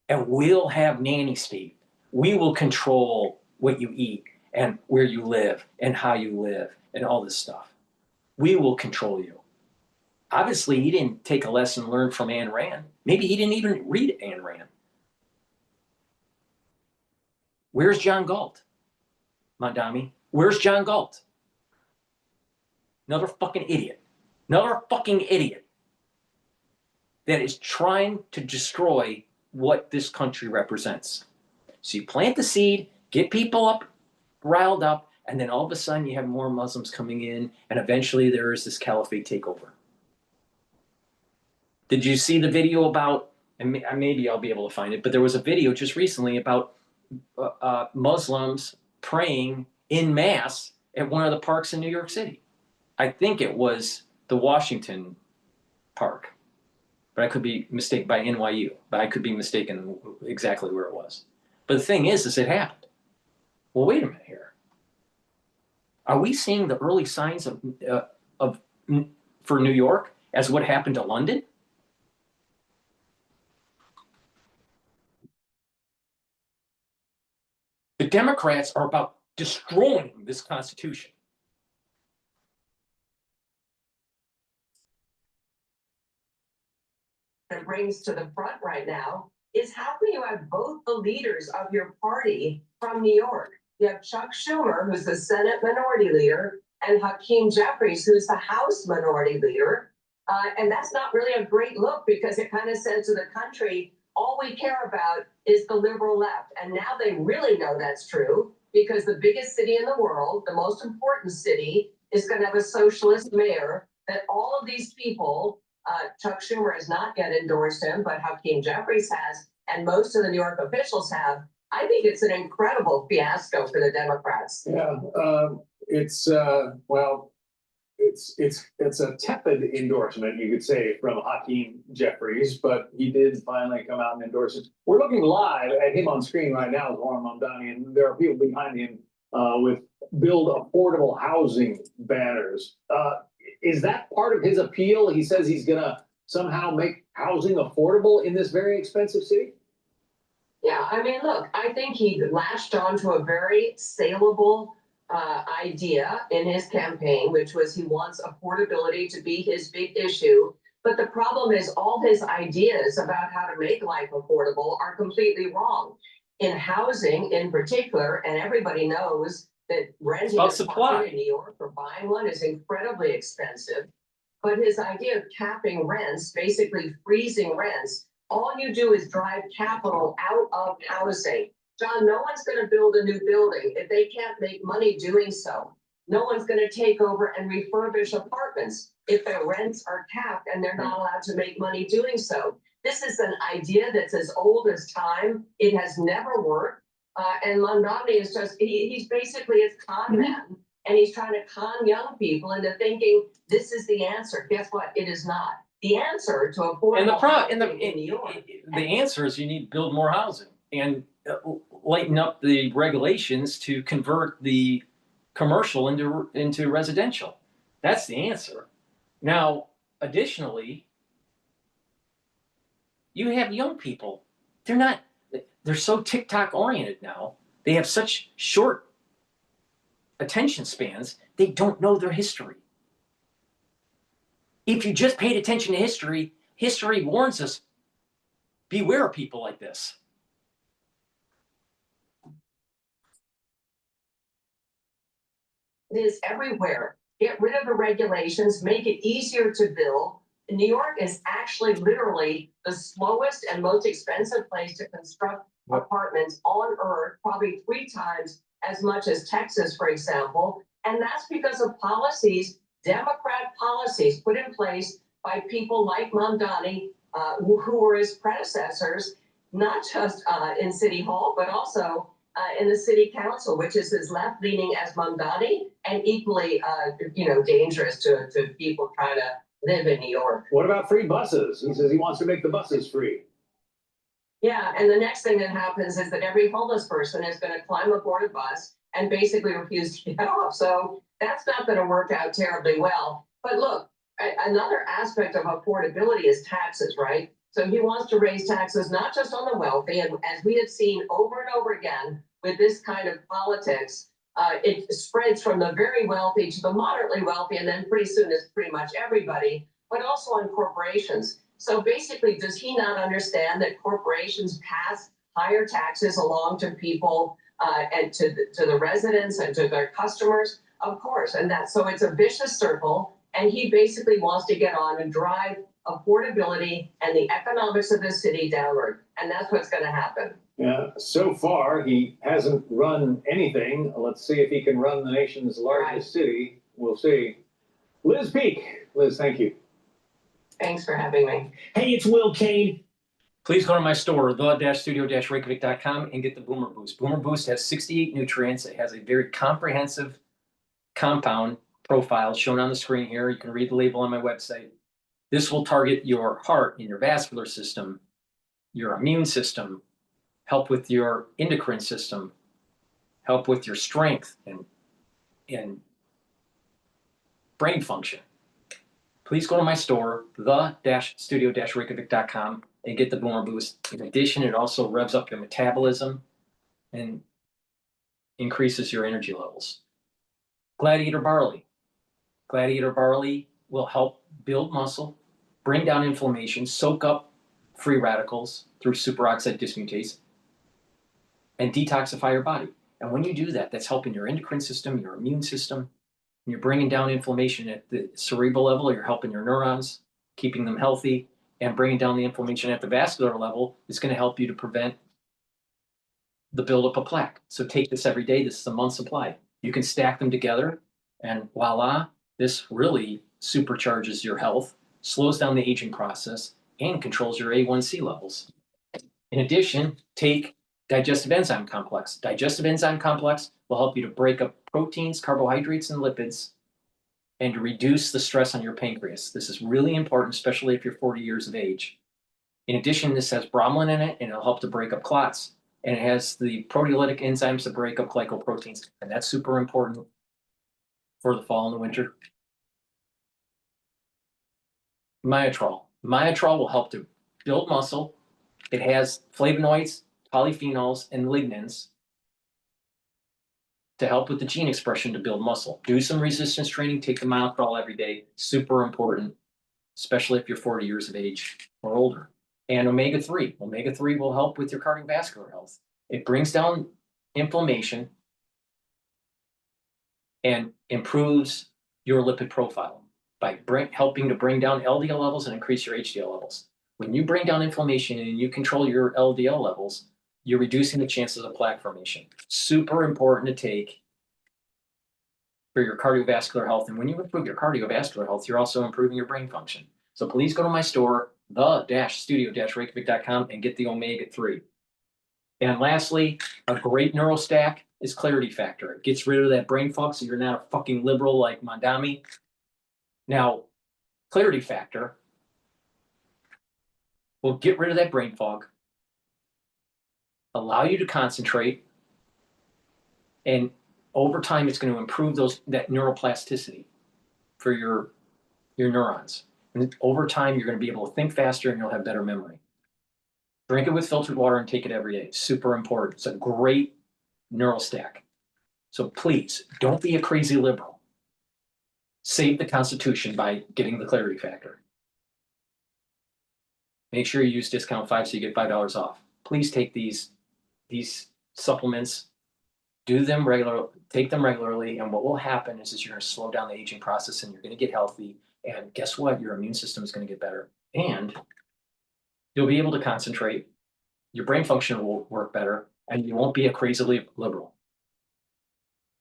And we'll have nanny state. We will control what you eat and where you live and how you live and all this stuff. We will control you. Obviously, he didn't take a lesson learned from Ayn Rand. Maybe he didn't even read Ayn Rand. Where's John Galt? Mamdani, where's John Galt? Another fucking idiot. Another fucking idiot that is trying to destroy what this country represents. So you plant the seed, get people up, riled up, and then all of a sudden you have more Muslims coming in, and eventually there is this caliphate takeover. Did you see the video about, and maybe I'll be able to find it, but there was a video just recently about Muslims praying in mass at one of the parks in New York City. I think it was the Washington Park, but I could be mistaken, by NYU, but I could be mistaken exactly where it was. But the thing is it happened. Well, wait a minute here. Are we seeing the early signs for New York as what happened to London? The Democrats are about destroying this Constitution. That brings to the front right now is how can you have both the leaders of your party from New York? You have Chuck Schumer, who's the Senate Minority Leader, and Hakeem Jeffries, who's the House Minority Leader. And that's not really a great look because it kind of says to the country, all we care about is the liberal left. And now they really know that's true because the biggest city in the world, the most important city, is going to have a socialist mayor that all of these people, Chuck Schumer has not yet endorsed him, but Hakeem Jeffries has, and most of the New York officials have. I think it's an incredible fiasco for the Democrats. Yeah, it's a tepid endorsement, you could say, from Hakeem Jeffries, but he did finally come out and endorse it. We're looking live at him on screen right now with Warren Mamdani, and there are people behind him with build affordable housing banners. Is that part of his appeal? He says he's gonna somehow make housing affordable in this very expensive city? Yeah, I mean, look, I think he latched on to a very saleable idea in his campaign, which was he wants affordability to be his big issue. But the problem is all his ideas about how to make life affordable are completely wrong. In housing in particular, and everybody knows that renting a apartment in New York or buying one is incredibly expensive. But his idea of capping rents, basically freezing rents, all you do is drive capital out of housing. John, no one's going to build a new building if they can't make money doing so. No one's going to take over and refurbish apartments if their rents are capped and they're not allowed to make money doing so. This is an idea that's as old as time. It has never worked. And Mamdani is just, he's basically a con man. And he's trying to con young people into thinking this is the answer. Guess what? It is not. The answer to affordable housing in New York. The answer is you need to build more housing and lighten up the regulations to convert the commercial into residential. That's the answer. Now, additionally, you have young people. They're so TikTok oriented now. They have such short attention spans, they don't know their history. If you just paid attention to history, history warns us, beware of people like this. It is everywhere. get rid of the regulations, make it easier to build. New York is actually literally the slowest and most expensive place to construct apartments on earth, probably 3 times as much as Texas, for example. And that's because of policies, Democrat policies put in place by people like Mamdani, who were his predecessors, not just in City Hall, but also in the City Council, which is as left-leaning as Mamdani and equally, dangerous to people trying to live in New York. What about free buses? He says he wants to make the buses free. Yeah, and the next thing that happens is that every homeless person is going to climb aboard a bus and basically refuse to get off. So that's not going to work out terribly well. But look, another aspect of affordability is taxes, right? So he wants to raise taxes not just on the wealthy, and as we have seen over and over again with this kind of politics, it spreads from the very wealthy to the moderately wealthy, and then pretty soon it's pretty much everybody, but also on corporations. So basically, does he not understand that corporations pass higher taxes along to people and to the residents and to their customers? Of course, and so it's a vicious circle, and he basically wants to get on and drive affordability and the economics of the city downward, and that's what's going to happen. Yeah, so far he hasn't run anything. Let's see if he can run the nation's largest city. We'll see. Liz Peak. Liz, thank you. Thanks for having me. Hey, it's Will Kane. Please go to my store, the-studio-reykjavik.com, and get the Boomer Boost. Boomer Boost has 68 nutrients. It has a very comprehensive compound profile shown on the screen here. You can read the label on my website. This will target your heart and your vascular system, your immune system, help with your endocrine system, help with your strength and brain function. Please go to my store, the-studio-reykjavik.com, and get the Boomer Boost. In addition, it also revs up your metabolism and increases your energy levels. Gladiator Barley. Gladiator Barley will help build muscle, bring down inflammation, soak up free radicals through superoxide dismutase, and detoxify your body. And when you do that, that's helping your endocrine system, your immune system, and you're bringing down inflammation at the cerebral level. You're helping your neurons, keeping them healthy, and bringing down the inflammation at the vascular level is going to help you to prevent the buildup of plaque. So take this every day. This is a month's supply. You can stack them together, and voila, this really supercharges your health, slows down the aging process, and controls your A1C levels. In addition, take digestive enzyme complex. Digestive enzyme complex will help you to break up proteins, carbohydrates, and lipids, and to reduce the stress on your pancreas. This is really important, especially if you're 40 years of age. In addition, this has bromelain in it, and it'll help to break up clots. And it has the proteolytic enzymes to break up glycoproteins, and that's super important for the fall and the winter. Myotrol. Myotrol will help to build muscle. It has flavonoids, polyphenols, and lignans to help with the gene expression to build muscle. Do some resistance training, take the Myotrol every day. Super important, especially if you're 40 years of age or older. And omega-3. Omega-3 will help with your cardiovascular health. It brings down inflammation and improves your lipid profile by helping to bring down LDL levels and increase your HDL levels. When you bring down inflammation and you control your LDL levels, you're reducing the chances of plaque formation. Super important to take for your cardiovascular health. And when you improve your cardiovascular health, you're also improving your brain function. So please go to my store, the-studio-reykjavik.com, and get the omega-3. And lastly, a great neurostack is Clarity Factor. It gets rid of that brain fog so you're not a fucking liberal like Mamdani. Now, Clarity Factor will get rid of that brain fog, allow you to concentrate, and over time it's going to improve that neuroplasticity for your neurons. And over time you're going to be able to think faster and you'll have better memory. Drink it with filtered water and take it every day. Super important. It's a great neural stack. So please don't be a crazy liberal. Save the Constitution by getting the Clarity Factor. Make sure you use discount 5 so you get $5 off. Please take these supplements do them regularly, take them regularly, and what will happen is you're gonna slow down the aging process and you're gonna get healthy. And guess what? Your immune system is gonna get better. And you'll be able to concentrate, your brain function will work better, and you won't be a crazily liberal.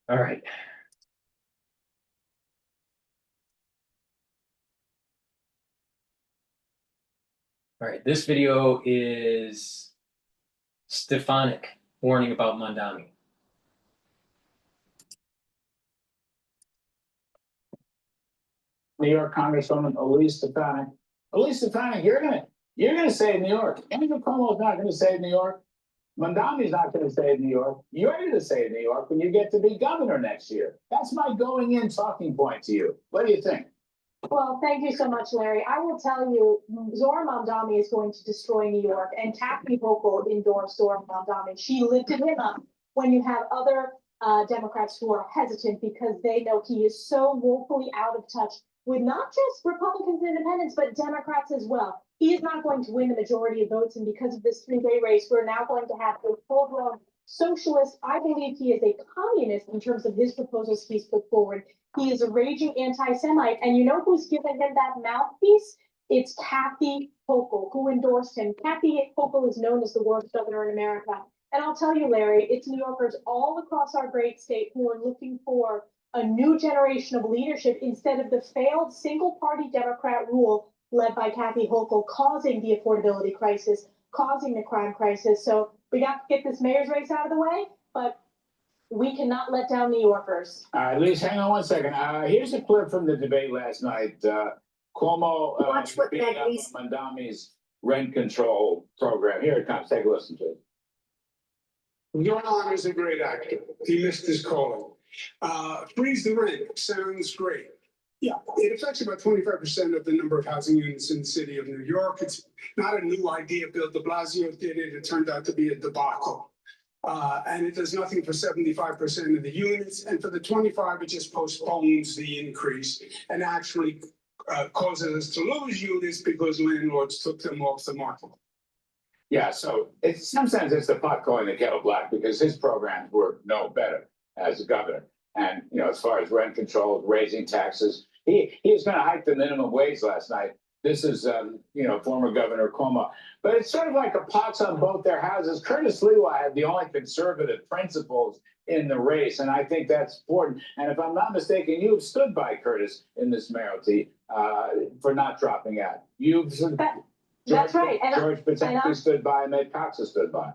All right. All right, this video is Stefanik warning about Mamdani. New York Congresswoman Elise Stefanik. Elise Stefanik, you're gonna save New York. Andrew Cuomo's not gonna save New York. Mamdani's not gonna save New York. You're gonna save New York when you get to be governor next year. That's my going in talking point to you. What do you think? Well, thank you so much, Larry. I will tell you, Zohran Mamdani is going to destroy New York, and Kathy Hochul endorsed Zohran Mamdani. She lifted him up when you have other Democrats who are hesitant because they know he is so woefully out of touch with not just Republicans and independents, but Democrats as well. He is not going to win the majority of votes, and because of this three-way race, we're now going to have a full-blown socialist. I believe he is a communist in terms of his proposals he's put forward. He is a raging anti-Semite, and you know who's giving him that mouthpiece? It's Kathy Hochul, who endorsed him. Kathy Hochul is known as the worst governor in America. And I'll tell you, Larry, it's New Yorkers all across our great state who are looking for a new generation of leadership instead of the failed single-party Democrat rule led by Kathy Hochul, causing the affordability crisis, causing the crime crisis. So we got to get this mayor's race out of the way, but we cannot let down New Yorkers. Elise, hang on 1 second. Here's a clip from the debate last night. Cuomo Watch what beating up on Mamdani's rent control program. Here it comes. Take a listen to it. Zohran is a great actor. He missed his calling. Freeze the rent sounds great. Yeah, it affects about 25% of the number of housing units in the city of New York. It's not a new idea. Bill de Blasio did it. It turned out to be a debacle. And it does nothing for 75% of the units. And for the 25, it just postpones the increase and actually causes us to lose units because landlords took them off the market. Yeah, so in some sense, it's the pot calling the kettle black because his programs were no better as a governor. And, you know, as far as rent control, raising taxes, he was going to hike the minimum wage last night. This is, you know, former Governor Cuomo. But it's sort of like a pox on both their houses. Curtis Lewa had the only conservative principles in the race, and I think that's important. And if I'm not mistaken, you've stood by Curtis in this mayoralty for not dropping out. That's right. And George Pataki stood by, and Ed Cox has stood by.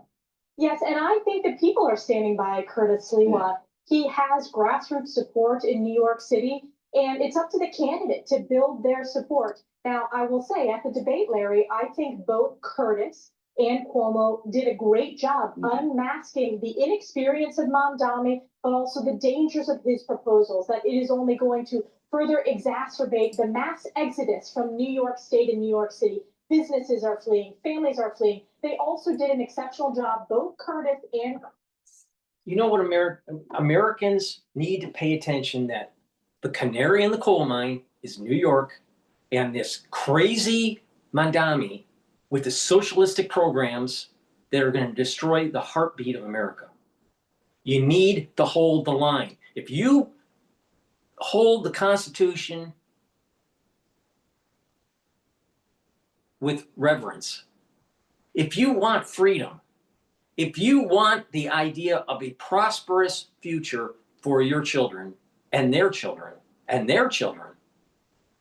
Yes, and I think that people are standing by Curtis Lewa. He has grassroots support in New York City, and it's up to the candidate to build their support. Now, I will say at the debate, Larry, I think both Curtis and Cuomo did a great job unmasking the inexperience of Mamdani, but also the dangers of his proposals, that it is only going to further exacerbate the mass exodus from New York State and New York City. Businesses are fleeing, families are fleeing. They also did an exceptional job, both Curtis and You know what Americans need to pay attention that the canary in the coal mine is New York, and this crazy Mamdani with the socialistic programs that are going to destroy the heartbeat of America. You need to hold the line. If you hold the Constitution with reverence, if you want freedom, if you want the idea of a prosperous future for your children and their children and their children,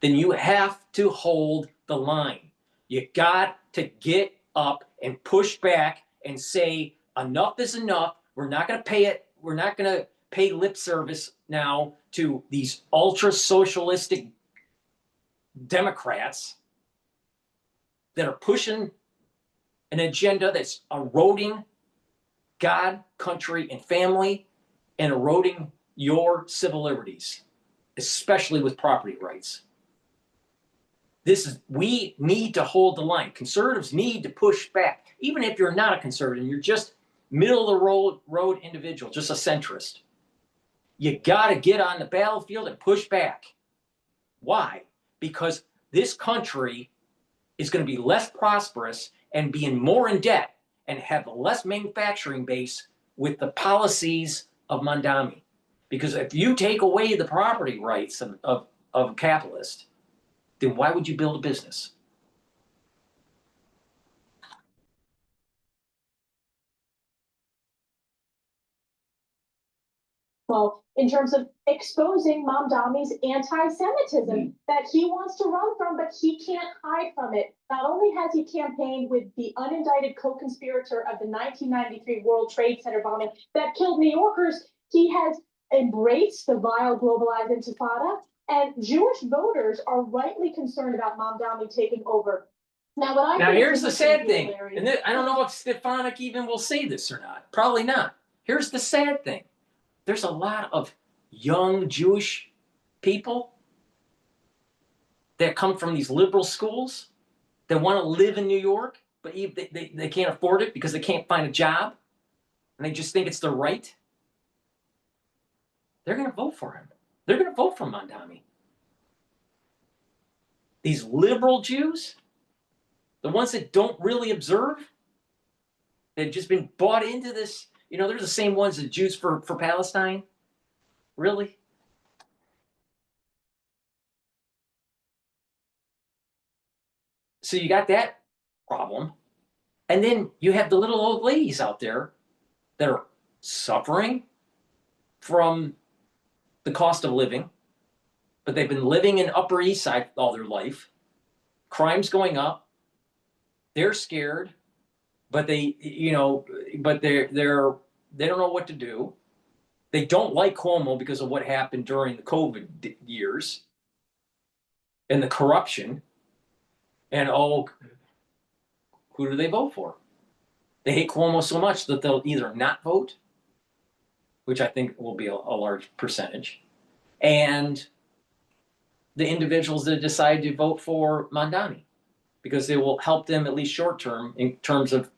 then you have to hold the line. You got to get up and push back and say, enough is enough. We're not going to pay it. We're not going to pay lip service now to these ultra socialistic Democrats that are pushing an agenda that's eroding God, country, and family, and eroding your civil liberties, especially with property rights. We need to hold the line. Conservatives need to push back. Even if you're not a conservative, you're just middle of the road individual, just a centrist. You got to get on the battlefield and push back. Why? Because this country is going to be less prosperous and being more in debt and have a less manufacturing base with the policies of Mamdani. Because if you take away the property rights of a capitalist, then why would you build a business? Well, in terms of exposing Mamdani's anti-Semitism that he wants to run from, but he can't hide from it. Not only has he campaigned with the unindicted co-conspirator of the 1993 World Trade Center bombing that killed New Yorkers, he has embraced the vile globalized intifada, and Jewish voters are rightly concerned about Mamdani taking over. Now here's the sad thing, and I don't know if Stefanik even will say this or not. Probably not. Here's the sad thing. There's a lot of young Jewish people that come from these liberal schools that want to live in New York, but they can't afford it because they can't find a job, and they just think it's their right. They're going to vote for him. They're going to vote for Mamdani. These liberal Jews, the ones that don't really observe, they've just been bought into this. You know, they're the same ones as Jews for Palestine. Really? So you got that problem. And then you have the little old ladies out there that are suffering from the cost of living, but they've been living in Upper East Side all their life. Crime's going up. They're scared, but they don't know what to do. They don't like Cuomo because of what happened during the COVID years and the corruption. And who do they vote for? They hate Cuomo so much that they'll either not vote, which I think will be a large percentage, and the individuals that decide to vote for Mamdani, because they will help them at least short term in terms of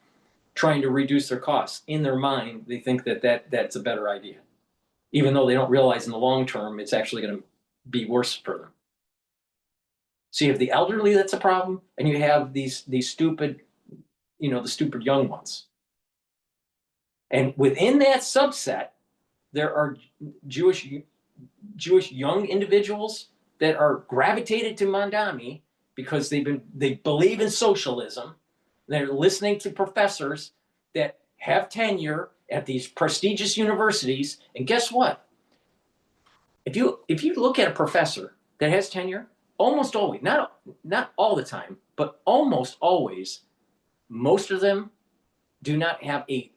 trying to reduce their costs. In their mind, they think that's a better idea, even though they don't realize in the long term it's actually going to be worse for them. So you have the elderly, that's a problem, and you have these stupid, the stupid young ones. And within that subset, there are Jewish young individuals that are gravitated to Mamdani because they believe in socialism. They're listening to professors that have tenure at these prestigious universities. And guess what? If you look at a professor that has tenure, almost always, not all the time, but almost always, most of them do not have a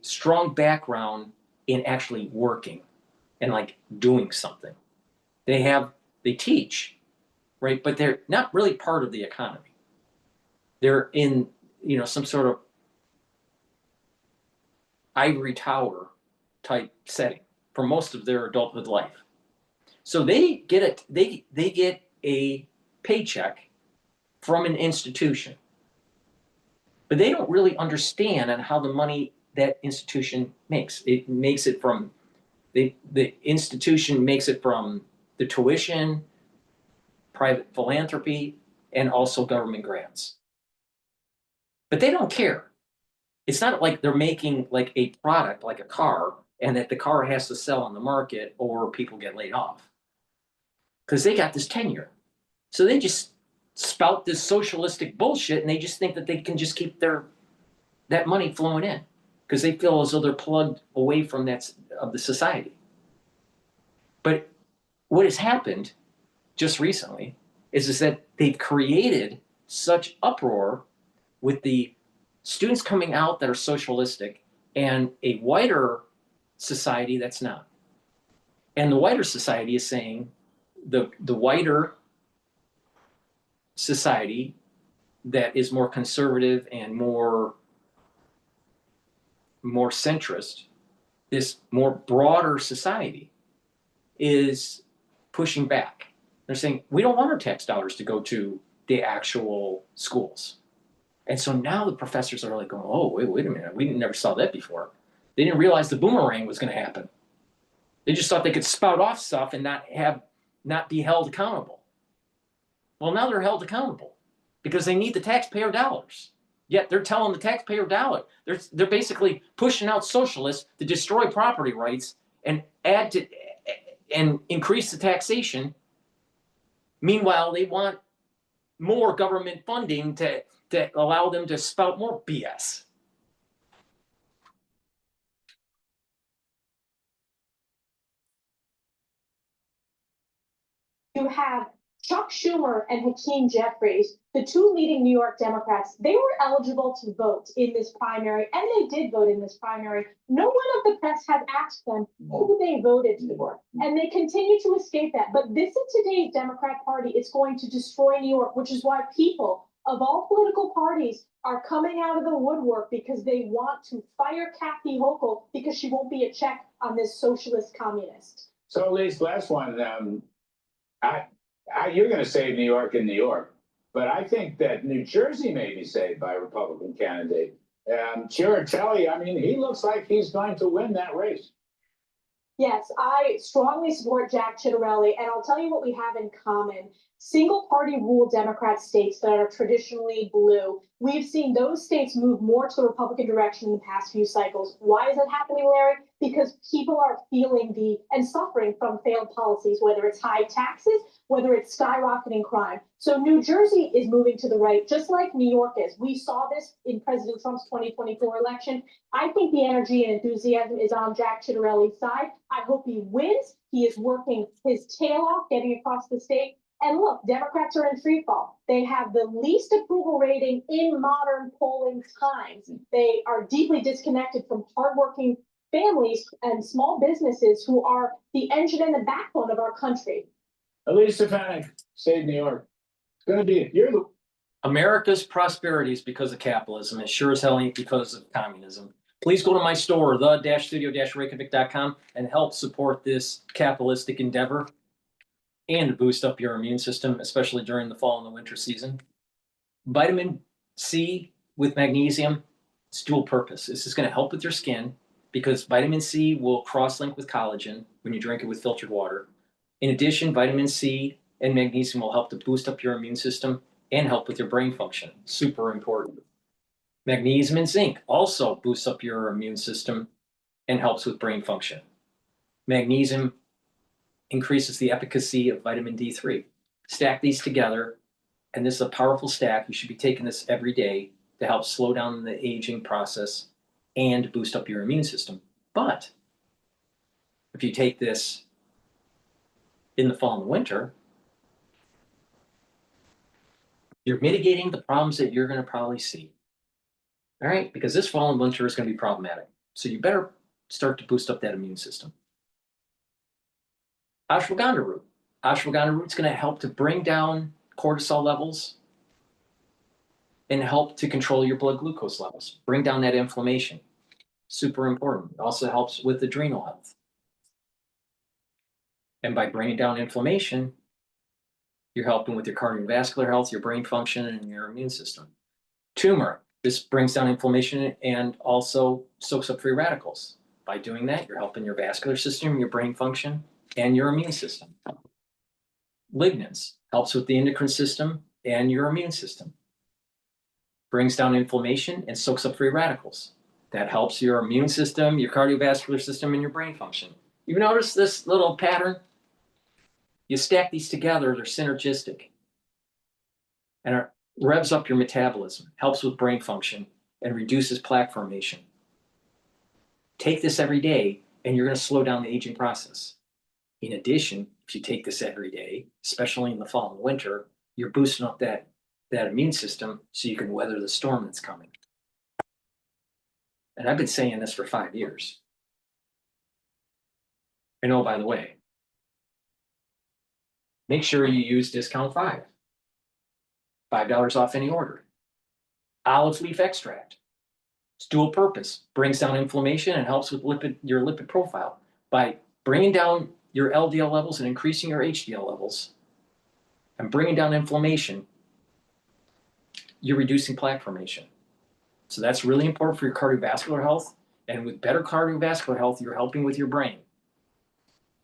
strong background in actually working and like doing something. They teach, right? But they're not really part of the economy. They're in, some sort of ivory tower type setting for most of their adulthood life. So they get a paycheck from an institution, but they don't really understand on how the money that institution makes. It makes it from the institution makes it from the tuition, private philanthropy, and also government grants. But they don't care. It's not like they're making like a product like a car and that the car has to sell on the market or people get laid off. Because they got this tenure. So they just spout this socialistic bullshit and they just think that they can just keep that money flowing in because they feel as though they're plugged away from of the society. But what has happened just recently is that they've created such uproar with the students coming out that are socialistic and a whiter society that's not. And the whiter society is saying the whiter society that is more conservative and more centrist, this more broader society is pushing back. They're saying, we don't want our tax dollars to go to the actual schools. And so now the professors are like going, oh, wait a minute, we never saw that before. They didn't realize the boomerang was going to happen. They just thought they could spout off stuff and not be held accountable. Well, now they're held accountable because they need the taxpayer dollars. Yet they're telling the taxpayer dollar. They're basically pushing out socialists to destroy property rights and increase the taxation. Meanwhile, they want more government funding to allow them to spout more BS. You have Chuck Schumer and Hakeem Jeffries, the two leading New York Democrats. They were eligible to vote in this primary, and they did vote in this primary. No one of the press has asked them who they voted for, and they continue to escape that. But this is today's Democrat Party. It's going to destroy New York, which is why people of all political parties are coming out of the woodwork because they want to fire Kathy Hochul because she won't be a check on this socialist communist. So Elise, last one, you're going to save New York in New York, but I think that New Jersey may be saved by a Republican candidate. Chiricelli, I mean, he looks like he's going to win that race. Yes, I strongly support Jack Ciattarelli, and I'll tell you what we have in common. Single-party rule Democrat states that are traditionally blue, we've seen those states move more to the Republican direction in the past few cycles. Why is that happening, Larry? Because people are feeling and suffering from failed policies, whether it's high taxes, whether it's skyrocketing crime. So New Jersey is moving to the right, just like New York is. We saw this in President Trump's 2024 election. I think the energy and enthusiasm is on Jack Ciattarelli's side. I hope he wins. He is working his tail off, getting across the state. And look, Democrats are in free fall. They have the least approval rating in modern polling times. They are deeply disconnected from hardworking families and small businesses who are the engine and the backbone of our country. Elise Stefanik, save New York. It's going to be, America's prosperity is because of capitalism. It sure as hell ain't because of communism. Please go to my store, the-studio-reykjavik.com, and help support this capitalistic endeavor and to boost up your immune system, especially during the fall and the winter season. Vitamin C with magnesium, it's dual purpose. This is going to help with your skin because vitamin C will cross-link with collagen when you drink it with filtered water. In addition, vitamin C and magnesium will help to boost up your immune system and help with your brain function. Super important. Magnesium and zinc also boosts up your immune system and helps with brain function. Magnesium increases the efficacy of vitamin D3. Stack these together, and this is a powerful stack. You should be taking this every day to help slow down the aging process and boost up your immune system. But if you take this in the fall and winter, you're mitigating the problems that you're going to probably see. All right, because this fall and winter is going to be problematic. So you better start to boost up that immune system. Ashwagandha root. Ashwagandha root is going to help to bring down cortisol levels and help to control your blood glucose levels. Bring down that inflammation. Super important. It also helps with adrenal health. And by bringing down inflammation, you're helping with your cardiovascular health, your brain function, and your immune system. Turmeric. This brings down inflammation and also soaks up free radicals. By doing that, you're helping your vascular system, your brain function, and your immune system. Lignans helps with the endocrine system and your immune system. Brings down inflammation and soaks up free radicals. That helps your immune system, your cardiovascular system, and your brain function. You notice this little pattern? You stack these together, they're synergistic. And it revs up your metabolism, helps with brain function, and reduces plaque formation. Take this every day, and you're going to slow down the aging process. In addition, if you take this every day, especially in the fall and winter, you're boosting up that immune system so you can weather the storm that's coming. And I've been saying this for 5 years. And oh, by the way, make sure you use discount 5. $5 off any order. Olive leaf extract. It's dual purpose, brings down inflammation and helps with your lipid profile. By bringing down your LDL levels and increasing your HDL levels and bringing down inflammation, you're reducing plaque formation. So that's really important for your cardiovascular health. And with better cardiovascular health, you're helping with your brain.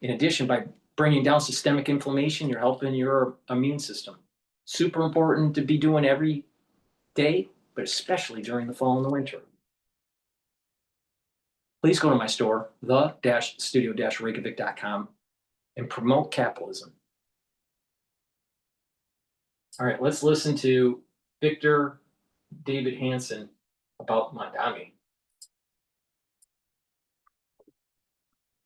In addition, by bringing down systemic inflammation, you're helping your immune system. Super important to be doing every day, but especially during the fall and the winter. Please go to my store, the-studio-reykjavik.com, and promote capitalism. All right, let's listen to Victor David Hansen about Mamdani.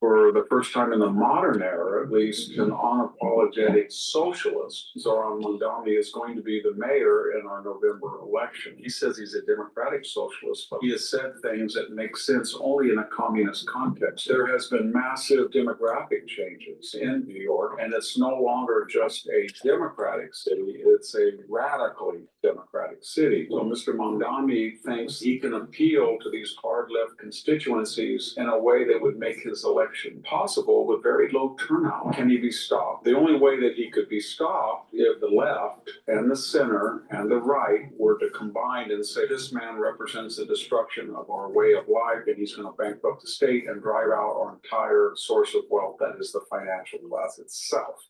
For the first time in the modern era, at least, an unapologetic socialist, Zoran Mamdani, is going to be the mayor in our November election. He says he's a democratic socialist, but he has said things that make sense only in a communist context. There has been massive demographic changes in New York, and it's no longer just a democratic city, it's a radically democratic city. So Mr. Mamdani thinks he can appeal to these hard left constituencies in a way that would make his election possible with very low turnout. Can he be stopped? The only way that he could be stopped if the left and the center and the right were to combine and say, this man represents the destruction of our way of life, and he's going to bankrupt the state and drive out our entire source of wealth. That is the financial class itself.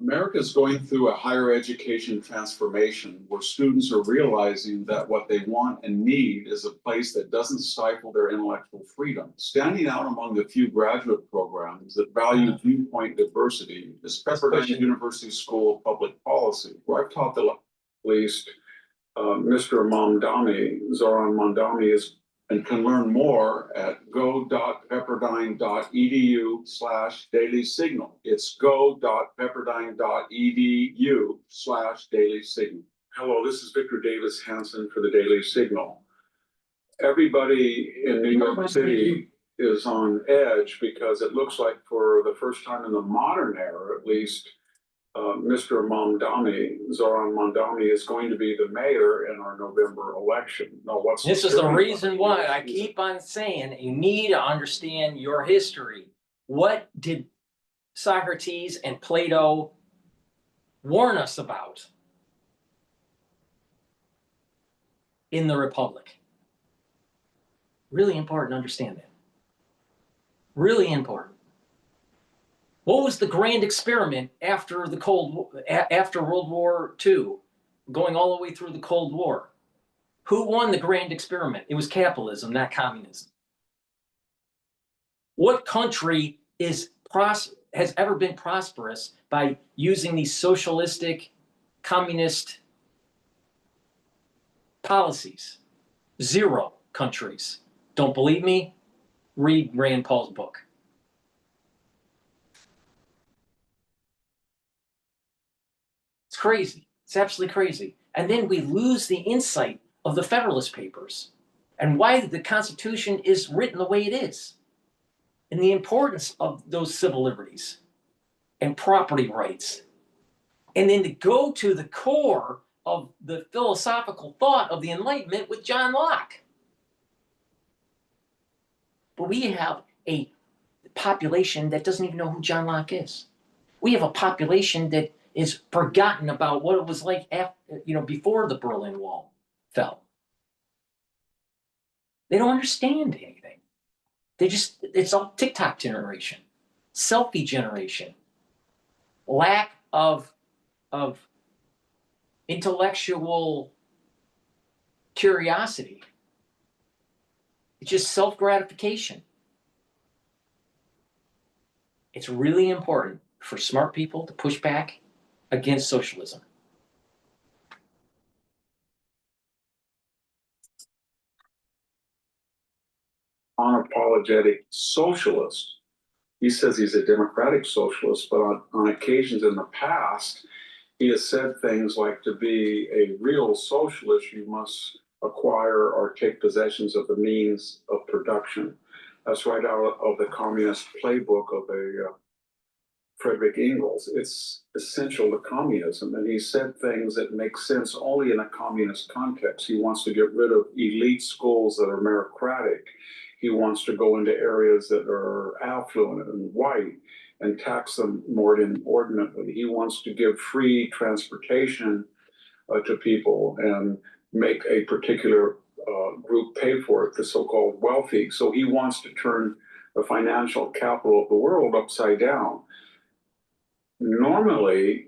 America is going through a higher education transformation where students are realizing that what they want and need is a place that doesn't stifle their intellectual freedom. Standing out among the few graduate programs that value viewpoint diversity is Pepperdine University School of Public Policy, where I've taught the least Mr. Mamdani, Zoran Mamdani, is and can learn more at go.pepperdine.edu/daily signal. It's go.pepperdine.edu/daily signal. Hello, this is Victor Davis Hansen for the Daily Signal. Everybody in New York City is on edge because it looks like for the first time in the modern era, at least, Mr. Mamdani, Zoran Mamdani, is going to be the mayor in our November election. Now, this is the reason why I keep on saying you need to understand your history. What did Socrates and Plato warn us about in the Republic? Really important to understand that. Really important. What was the grand experiment after the after World War II, going all the way through the Cold War? Who won the grand experiment? It was capitalism, not communism. What country has ever been prosperous by using these socialistic, communist policies? Zero countries. Don't believe me? Read Rand Paul's book. It's crazy. It's absolutely crazy. And then we lose the insight of the Federalist Papers and why the Constitution is written the way it is, and the importance of those civil liberties and property rights. And then to go to the core of the philosophical thought of the Enlightenment with John Locke. But we have a population that doesn't even know who John Locke is. We have a population that is forgotten about what it was like after, before the Berlin Wall fell. They don't understand anything. It's all TikTok generation, selfie generation, lack of intellectual curiosity. It's just self-gratification. It's really important for smart people to push back against socialism. Unapologetic socialist. He says he's a democratic socialist, but on occasions in the past, he has said things like, to be a real socialist, you must acquire or take possessions of the means of production. That's right out of the communist playbook of Frederick Engels. It's essential to communism, and he said things that make sense only in a communist context. He wants to get rid of elite schools that are meritocratic. He wants to go into areas that are affluent and white and tax them more inordinately. He wants to give free transportation to people and make a particular group pay for it, the so-called wealthy. So he wants to turn the financial capital of the world upside down. Normally,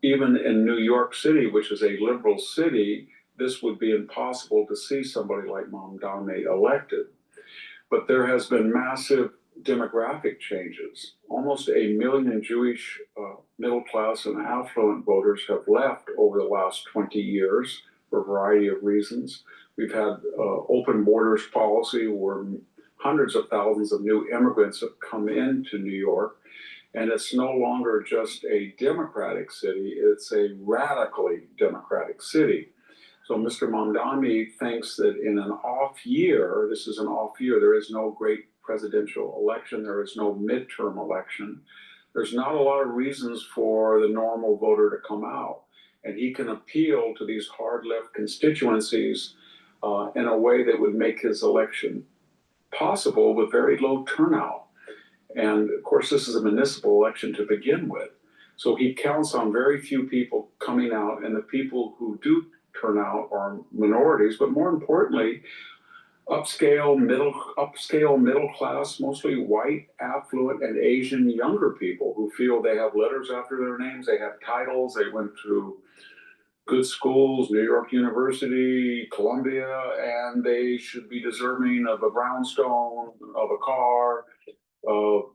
even in New York City, which is a liberal city, this would be impossible to see somebody like Mamdani elected. But there has been massive demographic changes. Almost 1 million Jewish middle class and affluent voters have left over the last 20 years for a variety of reasons. We've had open borders policy where hundreds of thousands of new immigrants have come into New York. And it's no longer just a Democratic city, it's a radically Democratic city. So Mr. Mamdani thinks that in an off year, this is an off year, there is no great presidential election, there is no midterm election. There's not a lot of reasons for the normal voter to come out. And he can appeal to these hard left constituencies in a way that would make his election possible with very low turnout. And of course, this is a municipal election to begin with. So he counts on very few people coming out, and the people who do turn out are minorities, but more importantly, upscale middle class, mostly white, affluent, and Asian younger people who feel they have letters after their names, they have titles, they went to good schools, New York University, Columbia, and they should be deserving of a brownstone, of a car,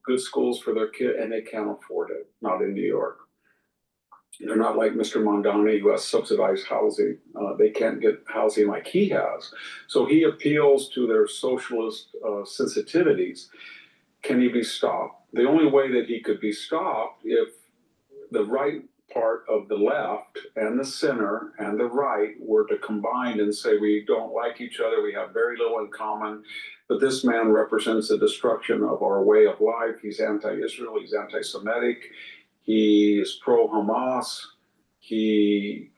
good schools for their kid, and they can't afford it, not in New York. They're not like Mr. Mamdani, who has subsidized housing. They can't get housing like he has. So he appeals to their socialist sensitivities. Can he be stopped? The only way that he could be stopped if the right part of the left and the center and the right were to combine and say, we don't like each other, we have very little in common, but this man represents the destruction of our way of life. He's anti-Israel, he's anti-Semitic, he is pro-Hamas, he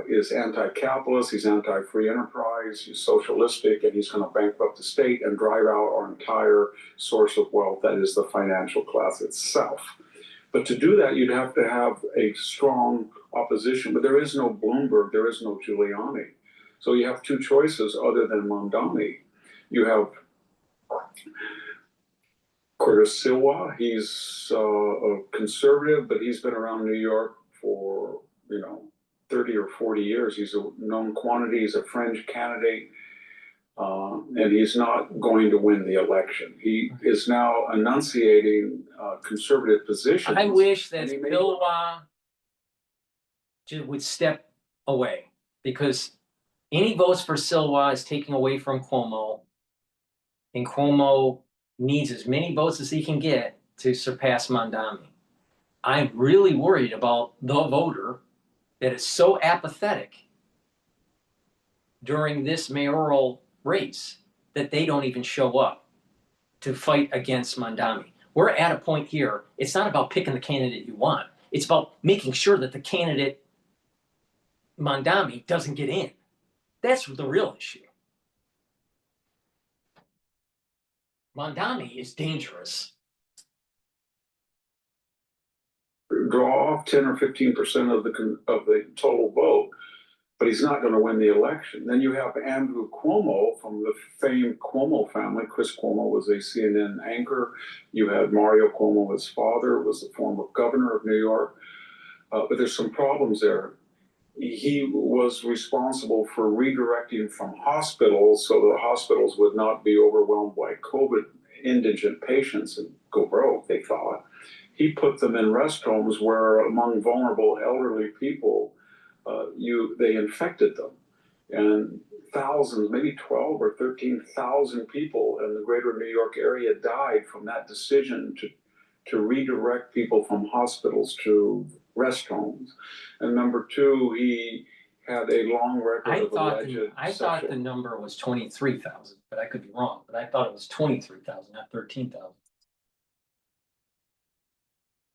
is anti-capitalist, he's anti-free enterprise, he's socialistic, and he's going to bankrupt the state and drive out our entire source of wealth, that is the financial class itself. But to do that, you'd have to have a strong opposition. But there is no Bloomberg, there is no Giuliani. So you have two choices other than Mamdani. You have Curtis Silwa. He's a conservative, but he's been around New York for 30 or 40 years. He's a known quantity. He's a fringe candidate. And he's not going to win the election. He is now enunciating conservative positions. I wish that Silwa would step away, because any votes for Silwa is taking away from Cuomo, and Cuomo needs as many votes as he can get to surpass Mamdani. I'm really worried about the voter that is so apathetic during this mayoral race that they don't even show up to fight against Mamdani. We're at a point here, it's not about picking the candidate you want. It's about making sure that the candidate Mamdani doesn't get in. That's the real issue. Mamdani is dangerous. Draw off 10 or 15% of the total vote, but he's not going to win the election. Then you have Andrew Cuomo from the famed Cuomo family. Chris Cuomo was a CNN anchor. You had Mario Cuomo, his father, was the former governor of New York. But there's some problems there. He was responsible for redirecting from hospitals so the hospitals would not be overwhelmed by COVID indigent patients and go broke, they thought. He put them in rest homes where, among vulnerable elderly people, they infected them. And thousands, maybe 12 or 13,000 people in the greater New York area died from that decision to redirect people from hospitals to rest homes. And number two, he had a long record of alleged I thought the number was 23,000, but I could be wrong. But I thought it was 23,000, not 13,000.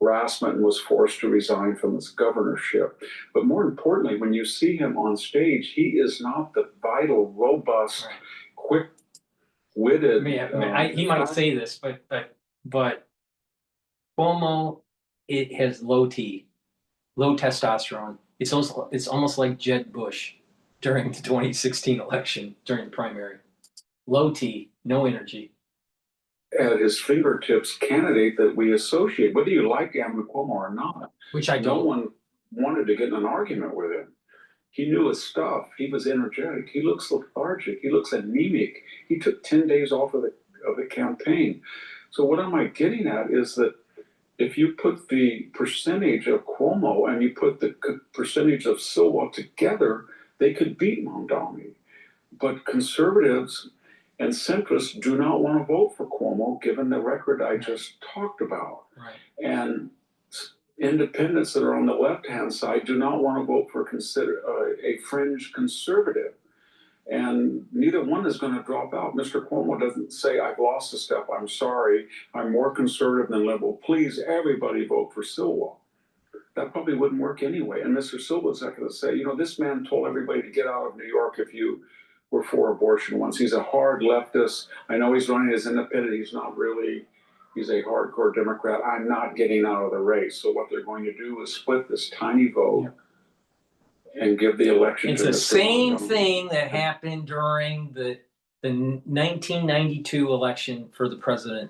Harassment and was forced to resign from his governorship. But more importantly, when you see him on stage, he is not the vital, robust, quick-witted. He might say this, but Cuomo, it has low testosterone. It's almost like Jeb Bush during the 2016 election, during the primary. Low T, no energy. at his fingertips candidate that we associate, whether you like Andrew Cuomo or not. Which I No don't. one wanted to get in an argument with him. He knew his stuff. He was energetic. He looks lethargic. He looks anemic. He took 10 days off of the campaign. So what am I getting at is that if you put the percentage of Cuomo and you put the percentage of Silva together, they could beat Mamdani. But conservatives and centrists do not want to vote for Cuomo, given the record I just talked about. Right. And independents that are on the left-hand side do not want to vote for a fringe conservative. And neither one is going to drop out. Mr. Cuomo doesn't say, I've lost a step, I'm sorry, I'm more conservative than liberal. Please, everybody vote for Silva. That probably wouldn't work anyway. And Mr. Silva's not going to say, this man told everybody to get out of New York if you were for abortion once. He's a hard leftist. I know he's running as independent. He's not really, he's a hardcore Democrat. I'm not getting out of the race. So what they're going to do is split this tiny vote and give the election It's to the Mr. same Mamdani. thing that happened during the 1992 election for the presidency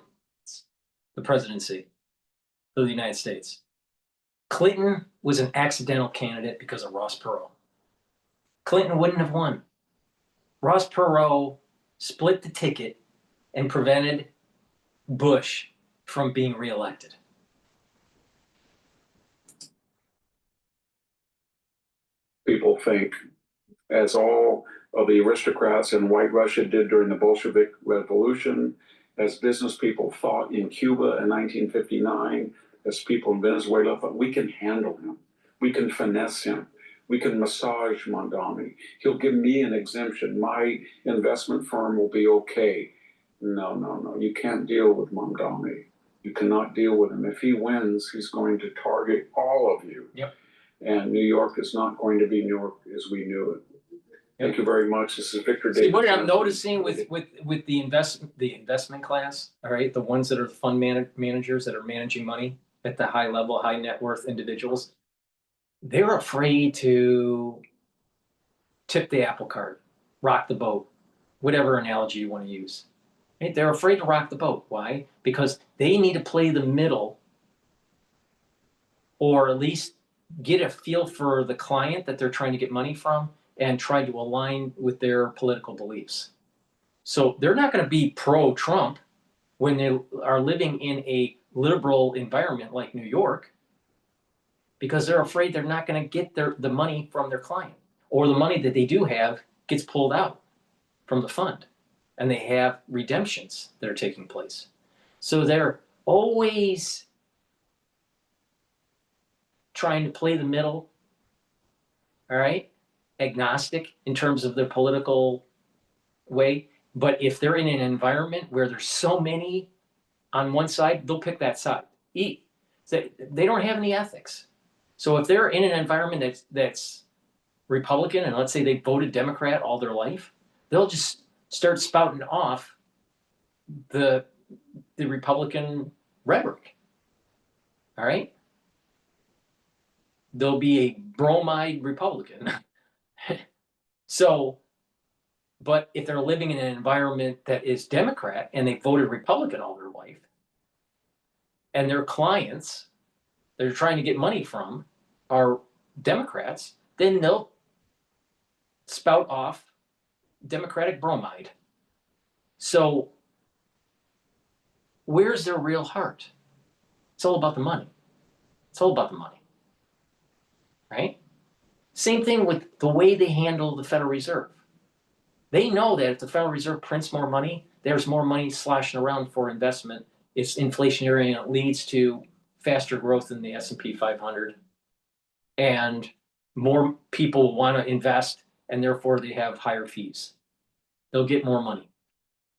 of the United States. Clinton was an accidental candidate because of Ross Perot. Clinton wouldn't have won. Ross Perot split the ticket and prevented Bush from being reelected. People think, as all of the aristocrats in White Russia did during the Bolshevik Revolution, as business people thought in Cuba in 1959, as people in Venezuela thought, we can handle him, we can finesse him, we can massage Mamdani, he'll give me an exemption, my investment firm will be okay. No, you can't deal with Mamdani. You cannot deal with him. If he wins, he's going to target all of you. Yep. And New York is not going to be New York as we knew it. Thank you very much. This is Victor See, Davis. what I'm noticing with the investment class, all right, the ones that are fund managers that are managing money at the high level, high net worth individuals, they're afraid to tip the apple cart, rock the boat, whatever analogy you want to use. Right? They're afraid to rock the boat. Why? Because they need to play the middle, or at least get a feel for the client that they're trying to get money from and try to align with their political beliefs. So they're not going to be pro-Trump when they are living in a liberal environment like New York, because they're afraid they're not going to get the money from their client, or the money that they do have gets pulled out from the fund, and they have redemptions that are taking place. So they're always trying to play the middle, all right, agnostic in terms of their political way. But if they're in an environment where there's so many on one side, they'll pick that side. They don't have any ethics. So if they're in an environment that's Republican, and let's say they voted Democrat all their life, they'll just start spouting off the Republican rhetoric. All right? They'll be a bromide Republican. So, but if they're living in an environment that is Democrat and they voted Republican all their life, and their clients they're trying to get money from are Democrats, then they'll spout off Democratic bromide. So where's their real heart? It's all about the money. It's all about the money. Right? Same thing with the way they handle the Federal Reserve. They know that if the Federal Reserve prints more money, there's more money sloshing around for investment. It's inflationary and it leads to faster growth in the S&P 500. And more people want to invest, and therefore they have higher fees. They'll get more money.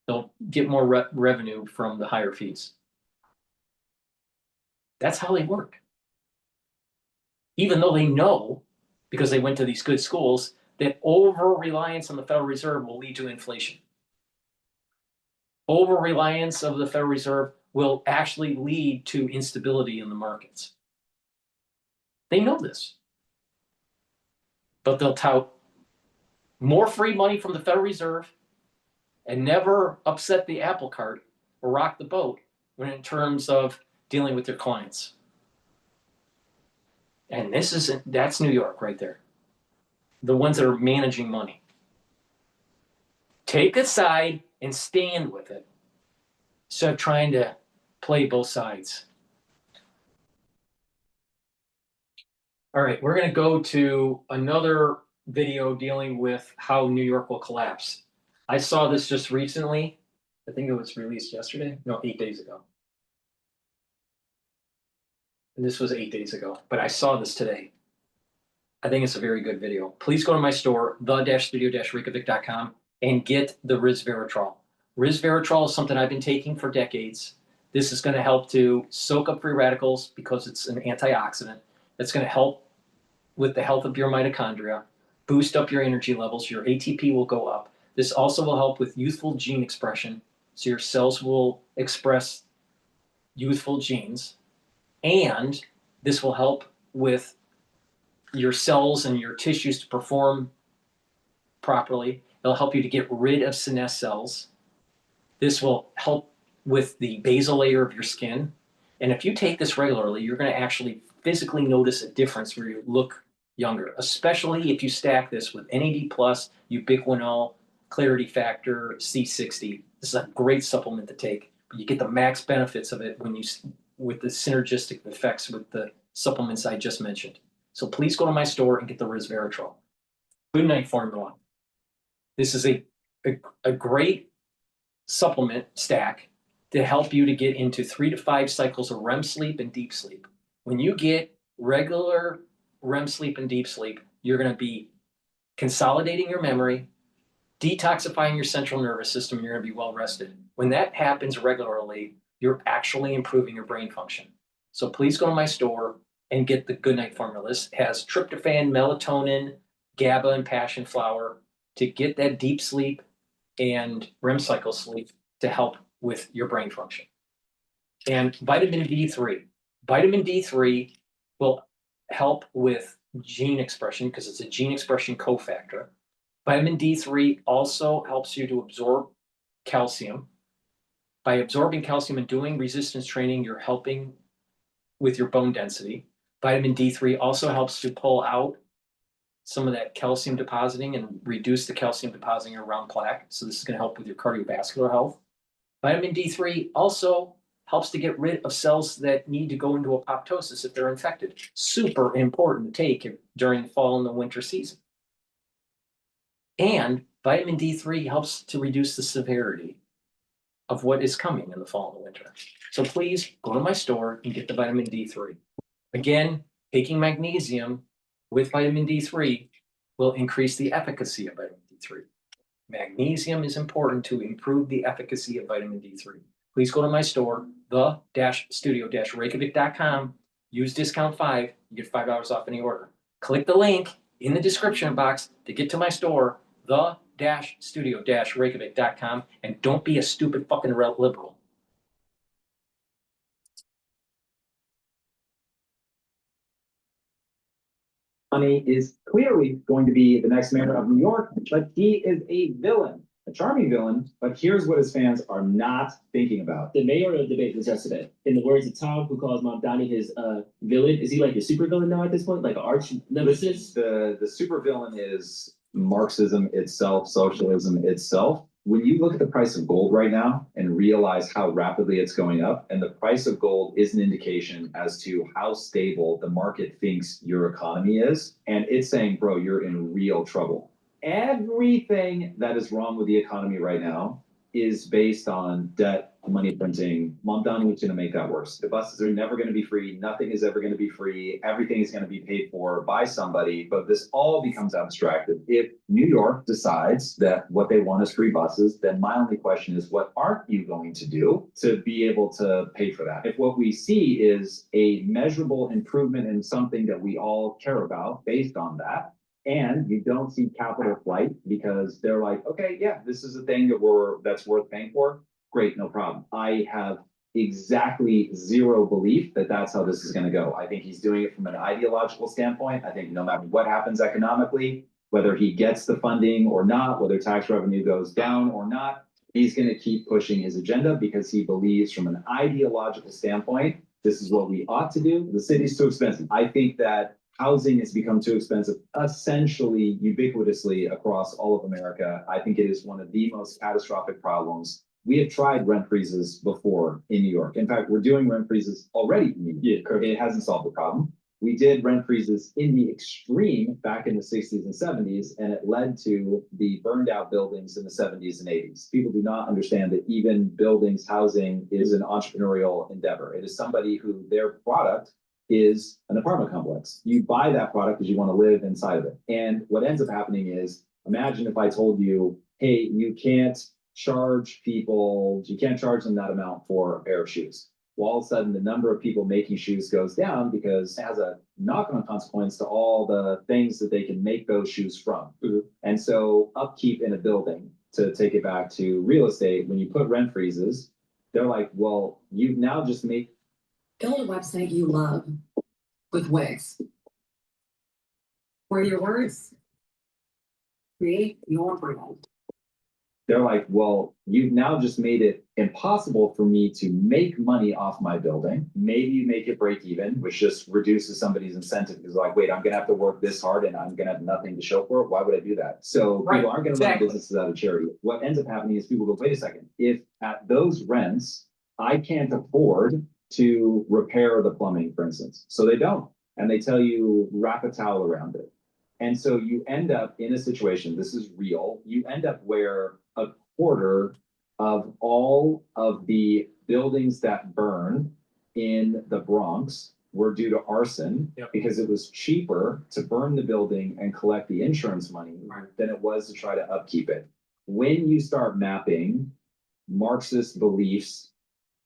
They'll get more revenue from the higher fees. That's how they work. Even though they know, because they went to these good schools, that over-reliance on the Federal Reserve will lead to inflation. Over-reliance of the Federal Reserve will actually lead to instability in the markets. They know this. But they'll tout more free money from the Federal Reserve and never upset the apple cart rock the boat when in terms of dealing with their clients. And that's New York right there. The ones that are managing money. Take a side and stand with it. Instead of trying to play both sides. All right, we're going to go to another video dealing with how New York will collapse. I saw this just recently. I think it was released yesterday. No, 8 days ago. And this was 8 days ago, but I saw this today. I think it's a very good video. Please go to my store, the-studio-reykjavik.com, and get the resveratrol. Resveratrol is something I've been taking for decades. This is going to help to soak up free radicals because it's an antioxidant. It's going to help with the health of your mitochondria, boost up your energy levels. Your ATP will go up. This also will help with youthful gene expression. So your cells will express youthful genes. And this will help with your cells and your tissues to perform properly. It'll help you to get rid of senescent cells. This will help with the basal layer of your skin. And if you take this regularly, you're going to actually physically notice a difference where you look younger, especially if you stack this with NAD+, ubiquinol, clarity factor, C60. This is a great supplement to take, but you get the max benefits of it when you with the synergistic effects with the supplements I just mentioned. So please go to my store and get the resveratrol. Good night formula. This is a great supplement stack to help you to get into 3 to 5 cycles of REM sleep and deep sleep. When you get regular REM sleep and deep sleep, you're going to be consolidating your memory, detoxifying your central nervous system, and you're going to be well rested. When that happens regularly, you're actually improving your brain function. So please go to my store and get the Good Night formula. This has tryptophan, melatonin, GABA, and passion flower to get that deep sleep and REM cycle sleep to help with your brain function. And vitamin D3. Vitamin D3 will help with gene expression because it's a gene expression cofactor. Vitamin D3 also helps you to absorb calcium. By absorbing calcium and doing resistance training, you're helping with your bone density. Vitamin D3 also helps to pull out some of that calcium depositing and reduce the calcium depositing around plaque. So this is going to help with your cardiovascular health. Vitamin D3 also helps to get rid of cells that need to go into apoptosis if they're infected. Super important to take during the fall and the winter season. And vitamin D3 helps to reduce the severity of what is coming in the fall and the winter. So please go to my store and get the vitamin D3. Again, taking magnesium with vitamin D3 will increase the efficacy of vitamin D3. Magnesium is important to improve the efficacy of vitamin D3. Please go to my store, the-studio-reykjavik.com. Use discount 5, you get $5 off any order. Click the link in the description box to get to my store, the-studio-reykjavik.com, and don't be a stupid fucking liberal. Mamdani is clearly going to be the next mayor of New York, but he is a villain, a charming villain. But here's what his fans are not thinking about. The mayoral debate was yesterday. In the words of Tom, who calls Mamdani his villain, is he like a super villain now at this point, like an arch nemesis? The super villain is Marxism itself, socialism itself. When you look at the price of gold right now and realize how rapidly it's going up, and the price of gold is an indication as to how stable the market thinks your economy is, and it's saying, bro, you're in real trouble. Everything that is wrong with the economy right now is based on debt, money printing. Mamdani is going to make that worse. The buses are never going to be free. Nothing is ever going to be free. Everything is going to be paid for by somebody, but this all becomes abstracted. If New York decides that what they want is free buses, then my only question is, what aren't you going to do to be able to pay for that? If what we see is a measurable improvement in something that we all care about based on that, and you don't see capital flight because they're like, okay, yeah, this is a thing that's worth paying for. Great, no problem. I have exactly zero belief that that's how this is going to go. I think he's doing it from an ideological standpoint. I think no matter what happens economically, whether he gets the funding or not, whether tax revenue goes down or not, He's going to keep pushing his agenda because he believes from an ideological standpoint, this is what we ought to do. The city's too expensive. I think that housing has become too expensive, essentially ubiquitously across all of America. I think it is one of the most catastrophic problems. We have tried rent freezes before in New York. In fact, we're doing rent freezes already in New York. It hasn't solved the problem. We did rent freezes in the extreme back in the 60s and 70s, and it led to the burned out buildings in the 70s and 80s. People do not understand that even buildings, housing is an entrepreneurial endeavor. It is somebody who their product is an apartment complex. You buy that product because you want to live inside of it. And what ends up happening is, imagine if I told you, hey, you can't charge them that amount for a pair of shoes. Well, all of a sudden, the number of people making shoes goes down because it has a knock-on consequence to all the things that they can make those shoes from. And so upkeep in a building, to take it back to real estate, when you put rent freezes, they're like, well, you've now just made... Build a website you love with Wix, where your words create your brand. They're like, well, you've now just made it impossible for me to make money off my building. Maybe you make it break even, which just reduces somebody's incentive because like, wait, I'm gonna have to work this hard and I'm gonna have nothing to show for it. Why would I do that? So people aren't gonna run businesses out of charity. What ends up happening is people go, wait a second, if at those rents, I can't afford to repair the plumbing, for instance. So they don't. And they tell you, wrap a towel around it. And so you end up in a situation, this is real, you end up where a quarter of all of the buildings that burn in the Bronx were due to arson because it was cheaper to burn the building and collect the insurance money than it was to try to upkeep it. When you start mapping Marxist beliefs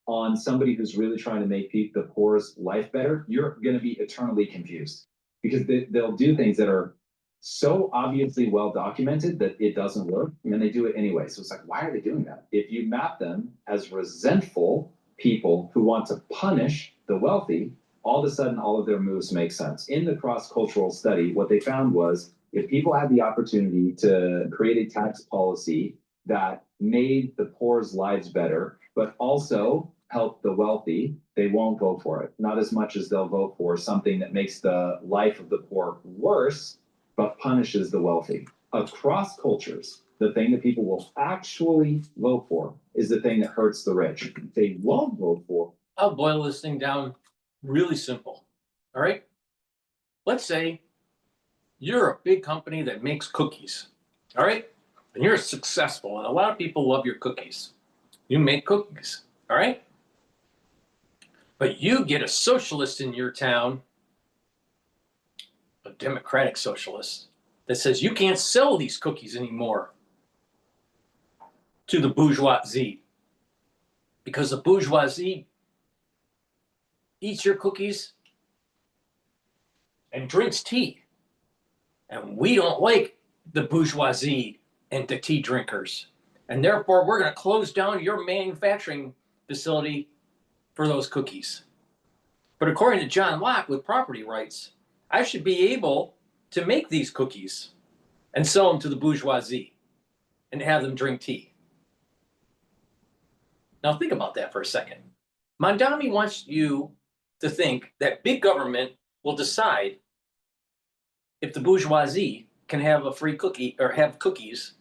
on somebody who's really trying to make the poor's life better, you're going to be eternally confused because they'll do things that are so obviously well documented that it doesn't work, and they do it anyway. So it's like, why are they doing that? If you map them as resentful people who want to punish the wealthy, all of a sudden, all of their moves make sense. In the cross-cultural study, what they found was if people had the opportunity to create a tax policy that made the poor's lives better, but also help the wealthy, they won't vote for it. Not as much as they'll vote for something that makes the life of the poor worse, but punishes the wealthy. Across cultures, the thing that people will actually vote for is the thing that hurts the rich. They won't vote for. I'll boil this thing down really simple. All right. Let's say you're a big company that makes cookies. All right. And you're successful, and a lot of people love your cookies. You make cookies. All right. But you get a socialist in your town, a democratic socialist, that says you can't sell these cookies anymore to the bourgeoisie because the bourgeoisie eats your cookies and drinks tea. And we don't like the bourgeoisie and the tea drinkers. And therefore, we're going to close down your manufacturing facility for those cookies. But according to John Locke, with property rights, I should be able to make these cookies and sell them to the bourgeoisie and have them drink tea. Now think about that for a second. Mamdani wants you to think that big government will decide if the bourgeoisie can have a free cookie or have cookies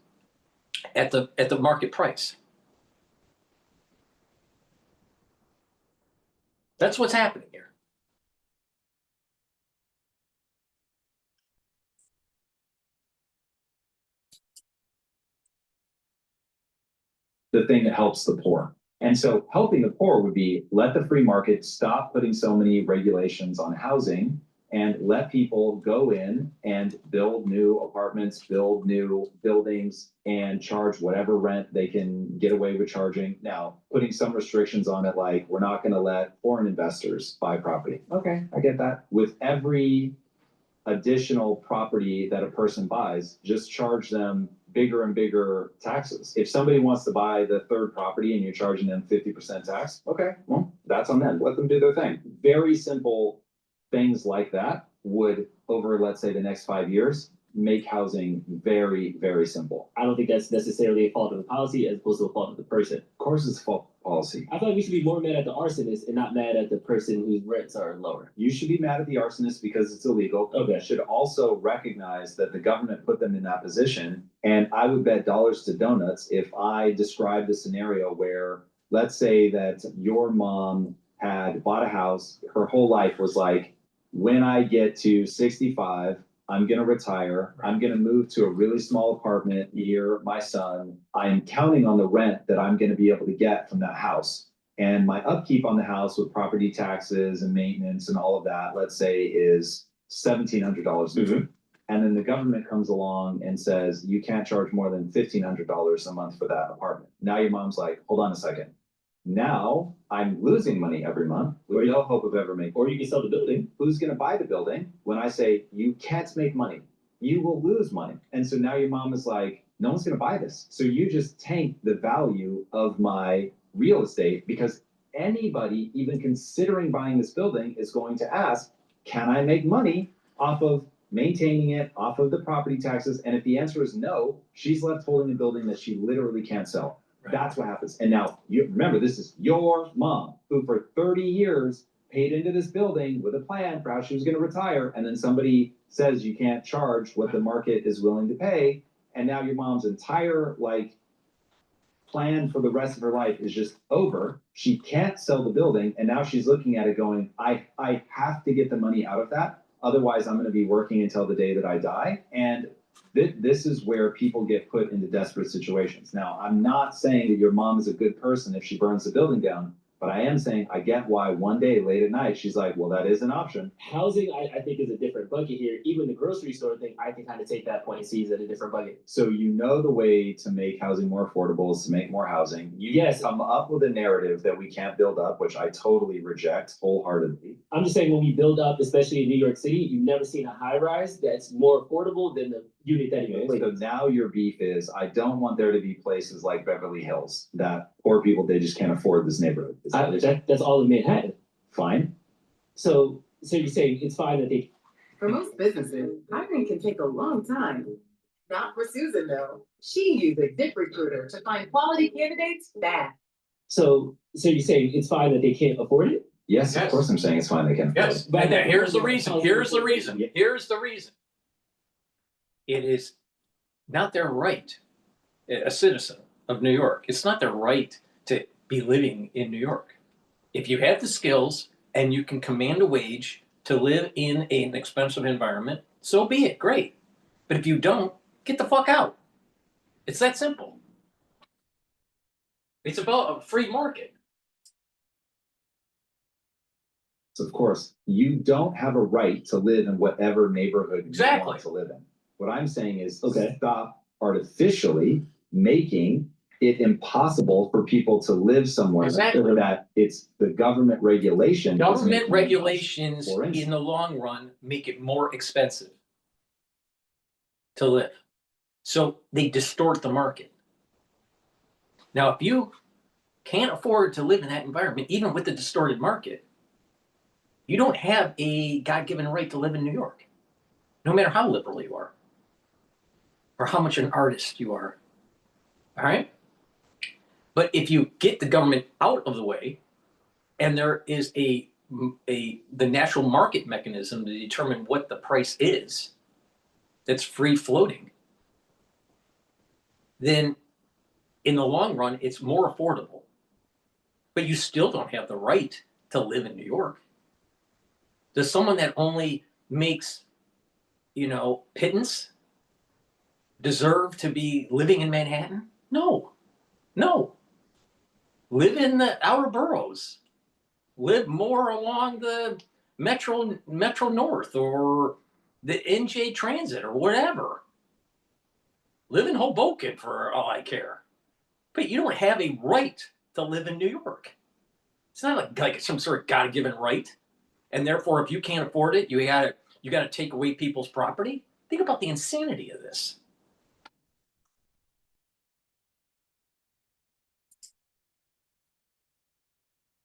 at the market price. That's what's happening here. The thing that helps the poor. And so helping the poor would be let the free market stop putting so many regulations on housing and let people go in and build new apartments, build new buildings, and charge whatever rent they can get away with charging. Now, putting some restrictions on it, like we're not going to let foreign investors buy property. Okay, I get that. With every additional property that a person buys, just charge them bigger and bigger taxes. If somebody wants to buy the third property and you're charging them 50% tax, okay, well, that's on them. Let them do their thing. Very simple things like that would, over, let's say, the next 5 years, make housing very, very simple. I don't think that's necessarily a fault of the policy as opposed to a fault of the person. Of course, it's a fault of policy. I feel like we should be more mad at the arsonist and not mad at the person whose rents are lower. You should be mad at the arsonist because it's illegal. Okay. You should also recognize that the government put them in that position. And I would bet dollars to donuts if I described a scenario where, let's say that your mom had bought a house, her whole life was like, when I get to 65, I'm gonna retire. I'm gonna move to a really small apartment near my son. I'm counting on the rent that I'm gonna be able to get from that house. And my upkeep on the house with property taxes and maintenance and all of that, let's say, is $1,700 a month. And then the government comes along and says, you can't charge more than $1,500 a month for that apartment. Now your mom's like, hold on a second. Now I'm losing money every month with no hope of ever making. Or you can sell the building. Who's going to buy the building when I say you can't make money? You will lose money. And so now your mom is like, no one's going to buy this. So you just tank the value of my real estate because anybody even considering buying this building is going to ask, can I make money off of maintaining it, off of the property taxes? And if the answer is no, she's left holding a building that she literally can't sell. Right. That's what happens. And now you remember, this is your mom who for 30 years paid into this building with a plan for how she was going to retire. And then somebody says you can't charge what the market is willing to pay. And now your mom's entire plan for the rest of her life is just over. She can't sell the building. And now she's looking at it going, I have to get the money out of that. Otherwise, I'm going to be working until the day that I die. And this is where people get put into desperate situations. Now, I'm not saying that your mom is a good person if she burns the building down, but I am saying I get why one day late at night, she's like, well, that is an option. Housing, I think, is a different bucket here. Even the grocery store thing, I can kind of take that point and see it as a different bucket. So you know the way to make housing more affordable is to make more housing. You come up with a narrative that we can't build up, which I totally reject wholeheartedly. I'm just saying when we build up, especially in New York City, you've never seen a high rise that's more affordable than the unit that you So now your beef is, I don't want there to be places like Beverly Hills that poor people, they just can't afford this neighborhood. That's all in Manhattan. Fine. So you're saying it's fine that they. For most businesses, hiring can take a long time. Not for Susan though. She uses ZipRecruiter to find quality candidates fast. So you're saying it's fine that they can't afford it? Yes, of course I'm saying it's fine they can afford Yes, it. but here's the reason. Here's the reason. Here's the reason. It is not their right, a citizen of New York, it's not their right to be living in New York. If you have the skills and you can command a wage to live in an expensive environment, so be it, great. But if you don't, get the fuck out. It's that simple. It's about a free market. So of course, you don't have a right to live in whatever neighborhood you want to live in. What I'm saying is stop artificially making it impossible for people to live somewhere that it's the government regulation. Government regulations in the long run make it more expensive to live. So they distort the market. Now, if you can't afford to live in that environment, even with the distorted market, you don't have a God-given right to live in New York, no matter how liberal you are or how much an artist you are. All right? But if you get the government out of the way and there is the natural market mechanism to determine what the price is that's free floating, then in the long run, it's more affordable. But you still don't have the right to live in New York. Does someone that only makes, pittance deserve to be living in Manhattan? No. Live in the outer boroughs. Live more along the Metro North or the NJ Transit or whatever. Live in Hoboken for all I care. But you don't have a right to live in New York. It's not like some sort of God-given right. And therefore, if you can't afford it, you gotta take away people's property. Think about the insanity of this.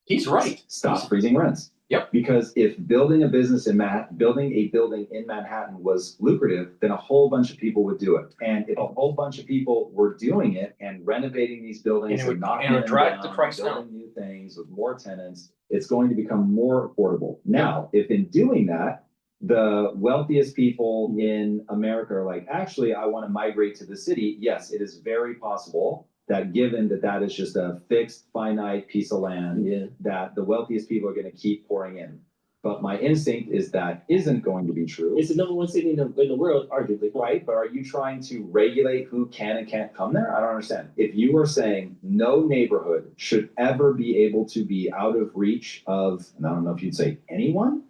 He's right. Stop freezing rents. Yep. Because if building a business in building a building in Manhattan was lucrative, then a whole bunch of people would do it. And if a whole bunch of people were doing it and renovating these buildings And it and would- knocking and it would them drive the down, price building new things with more tenants, it's going to become more affordable. Now, if in doing that, the wealthiest people in America are like, actually, I want to migrate to the city. Yes, it is very possible that given that that is just a fixed, finite piece of land, that the wealthiest people are going to keep pouring in. But my instinct is that isn't going to be true. It's the number one city in the world, arguably. Right, but are you trying to regulate who can and can't come there? I don't understand. If you are saying no neighborhood should ever be able to be out of reach of, and I don't know if you'd say anyone,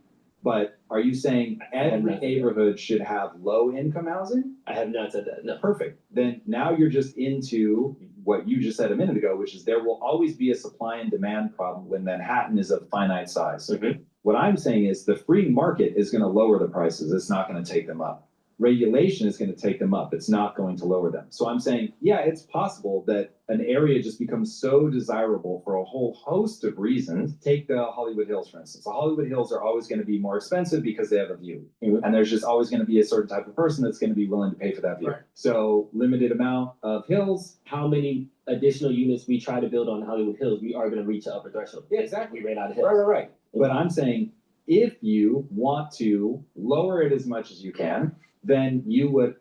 but are you saying every neighborhood should have low income housing? I have not said that, no. Perfect. Then now you're just into what you just said a minute ago, which is there will always be a supply and demand problem when Manhattan is of finite size. What I'm saying is the free market is going to lower the prices. It's not going to take them up. Regulation is going to take them up. It's not going to lower them. So I'm saying, yeah, it's possible that an area just becomes so desirable for a whole host of reasons. Take the Hollywood Hills, for instance. The Hollywood Hills are always going to be more expensive because they have a view. And there's just always going to be a certain type of person that's going to be willing to pay for that view. Right. So limited amount of hills. How many additional units we try to build on Hollywood Hills, we are going to reach the upper threshold. Yeah, exactly. We ran out of hills. Right. But I'm saying if you want to lower it as much as you can, then you would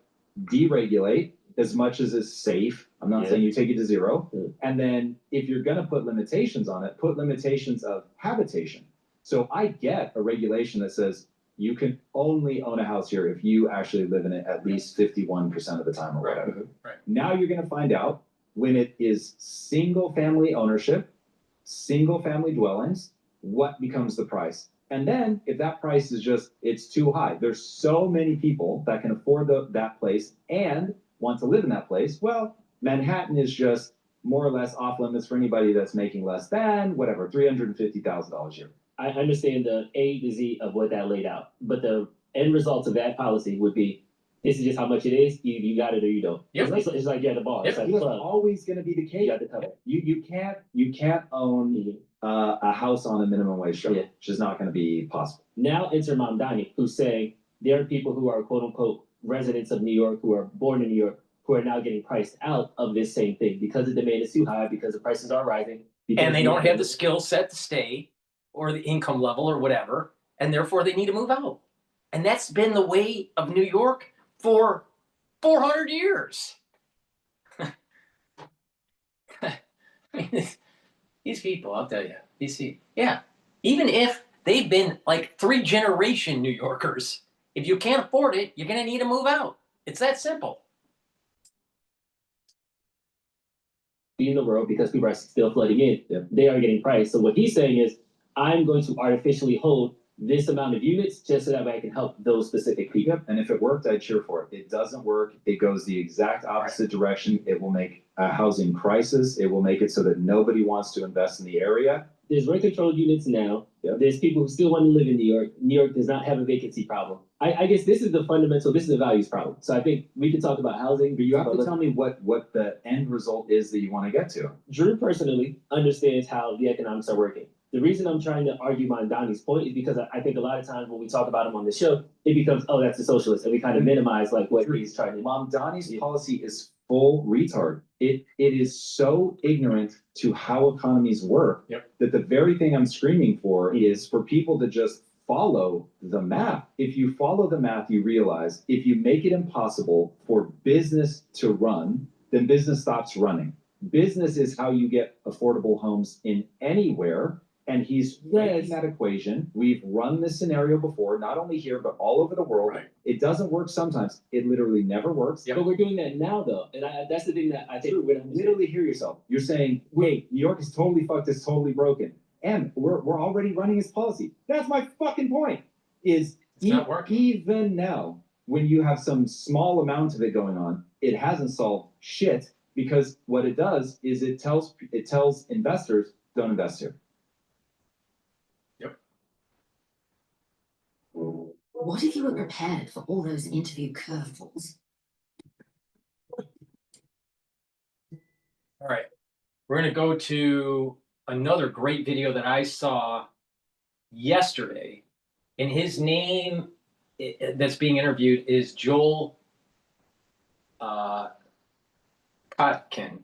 deregulate as much as is safe. I'm not saying you take it to zero. And then if you're going to put limitations on it, put limitations of habitation. So I get a regulation that says you can only own a house here if you actually live in it at least 51% of the time or whatever. Right. Now you're going to find out when it is single family ownership, single family dwellings, what becomes the price. And then if that price is just, it's too high, there's so many people that can afford that place and want to live in that place. Well, Manhattan is just more or less off limits for anybody that's making less than whatever, $350,000 a year. I understand the A to Z of what that laid out, but the end result of that policy would be, this is just how much it is. You got it or you don't. Yep. It's like you're at the bar. It's like That's club. always going to be the case. You got to cover. You can't own a house on a minimum wage structure. It's just not going to be possible. Now enter Mamdani, who's saying there are people who are quote unquote residents of New York, who are born in New York, who are now getting priced out of this same thing because the demand is too high, because the prices are rising. And they don't have the skill set to stay or the income level or whatever, and therefore they need to move out. And that's been the way of New York for 400 years. I mean, these people, I'll tell you, even if they've been like 3-generation New Yorkers, if you can't afford it, you're going to need to move out. It's that simple. In the world, because people are still flooding in, they are getting priced. So what he's saying is, I'm going to artificially hold this amount of units just so that way I can help those specific people. And if it worked, I'd cheer for it. It doesn't work. It goes the exact opposite direction. It will make a housing crisis. It will make it so that nobody wants to invest in the area. There's rent controlled units now. There's people who still want to live in New York. New York does not have a vacancy problem. I guess this is the fundamental, this is the values problem. So I think we can talk about housing. But you have to tell me what the end result is that you want to get to. Drew personally understands how the economics are working. The reason I'm trying to argue Mamdani's point is because I think a lot of times when we talk about him on the show, it becomes, oh, that's a socialist, and we kind of minimize like what he's trying to do. Mamdani's policy is full retard. It is so ignorant to how economies work that the very thing I'm screaming for is for people to just follow the math. If you follow the math, you realize if you make it impossible for business to run, then business stops running. Business is how you get affordable homes in anywhere. And he's making that equation. We've run this scenario before, not only here, but all over the world. Right. It doesn't work sometimes. It literally never works. But we're doing that now, though. And that's the thing that I think we're going to literally hear yourself. You're saying, wait, New York is totally fucked, it's totally broken. And we're already running his policy. That's my fucking point. Is even now, when you have some small amount of it going on, it hasn't solved shit, because what it does is it tells investors, don't invest here. What if you were prepared for all those interview curveballs? All right, we're going to go to another great video that I saw yesterday, and his name that's being interviewed is Joel Kotkin,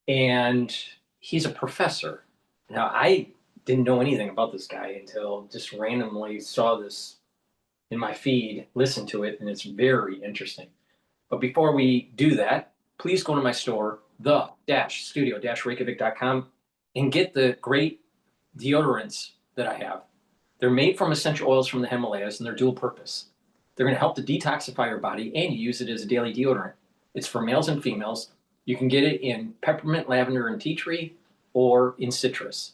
and he's a professor. Now, I didn't know anything about this guy until just randomly saw this in my feed, listened to it, and it's very interesting. But before we do that, please go to my store, the-studio-reykjavik.com, and get the great deodorants that I have. They're made from essential oils from the Himalayas, and they're dual purpose. They're going to help to detoxify your body, and you use it as a daily deodorant. It's for males and females. You can get it in peppermint, lavender, and tea tree, or in citrus.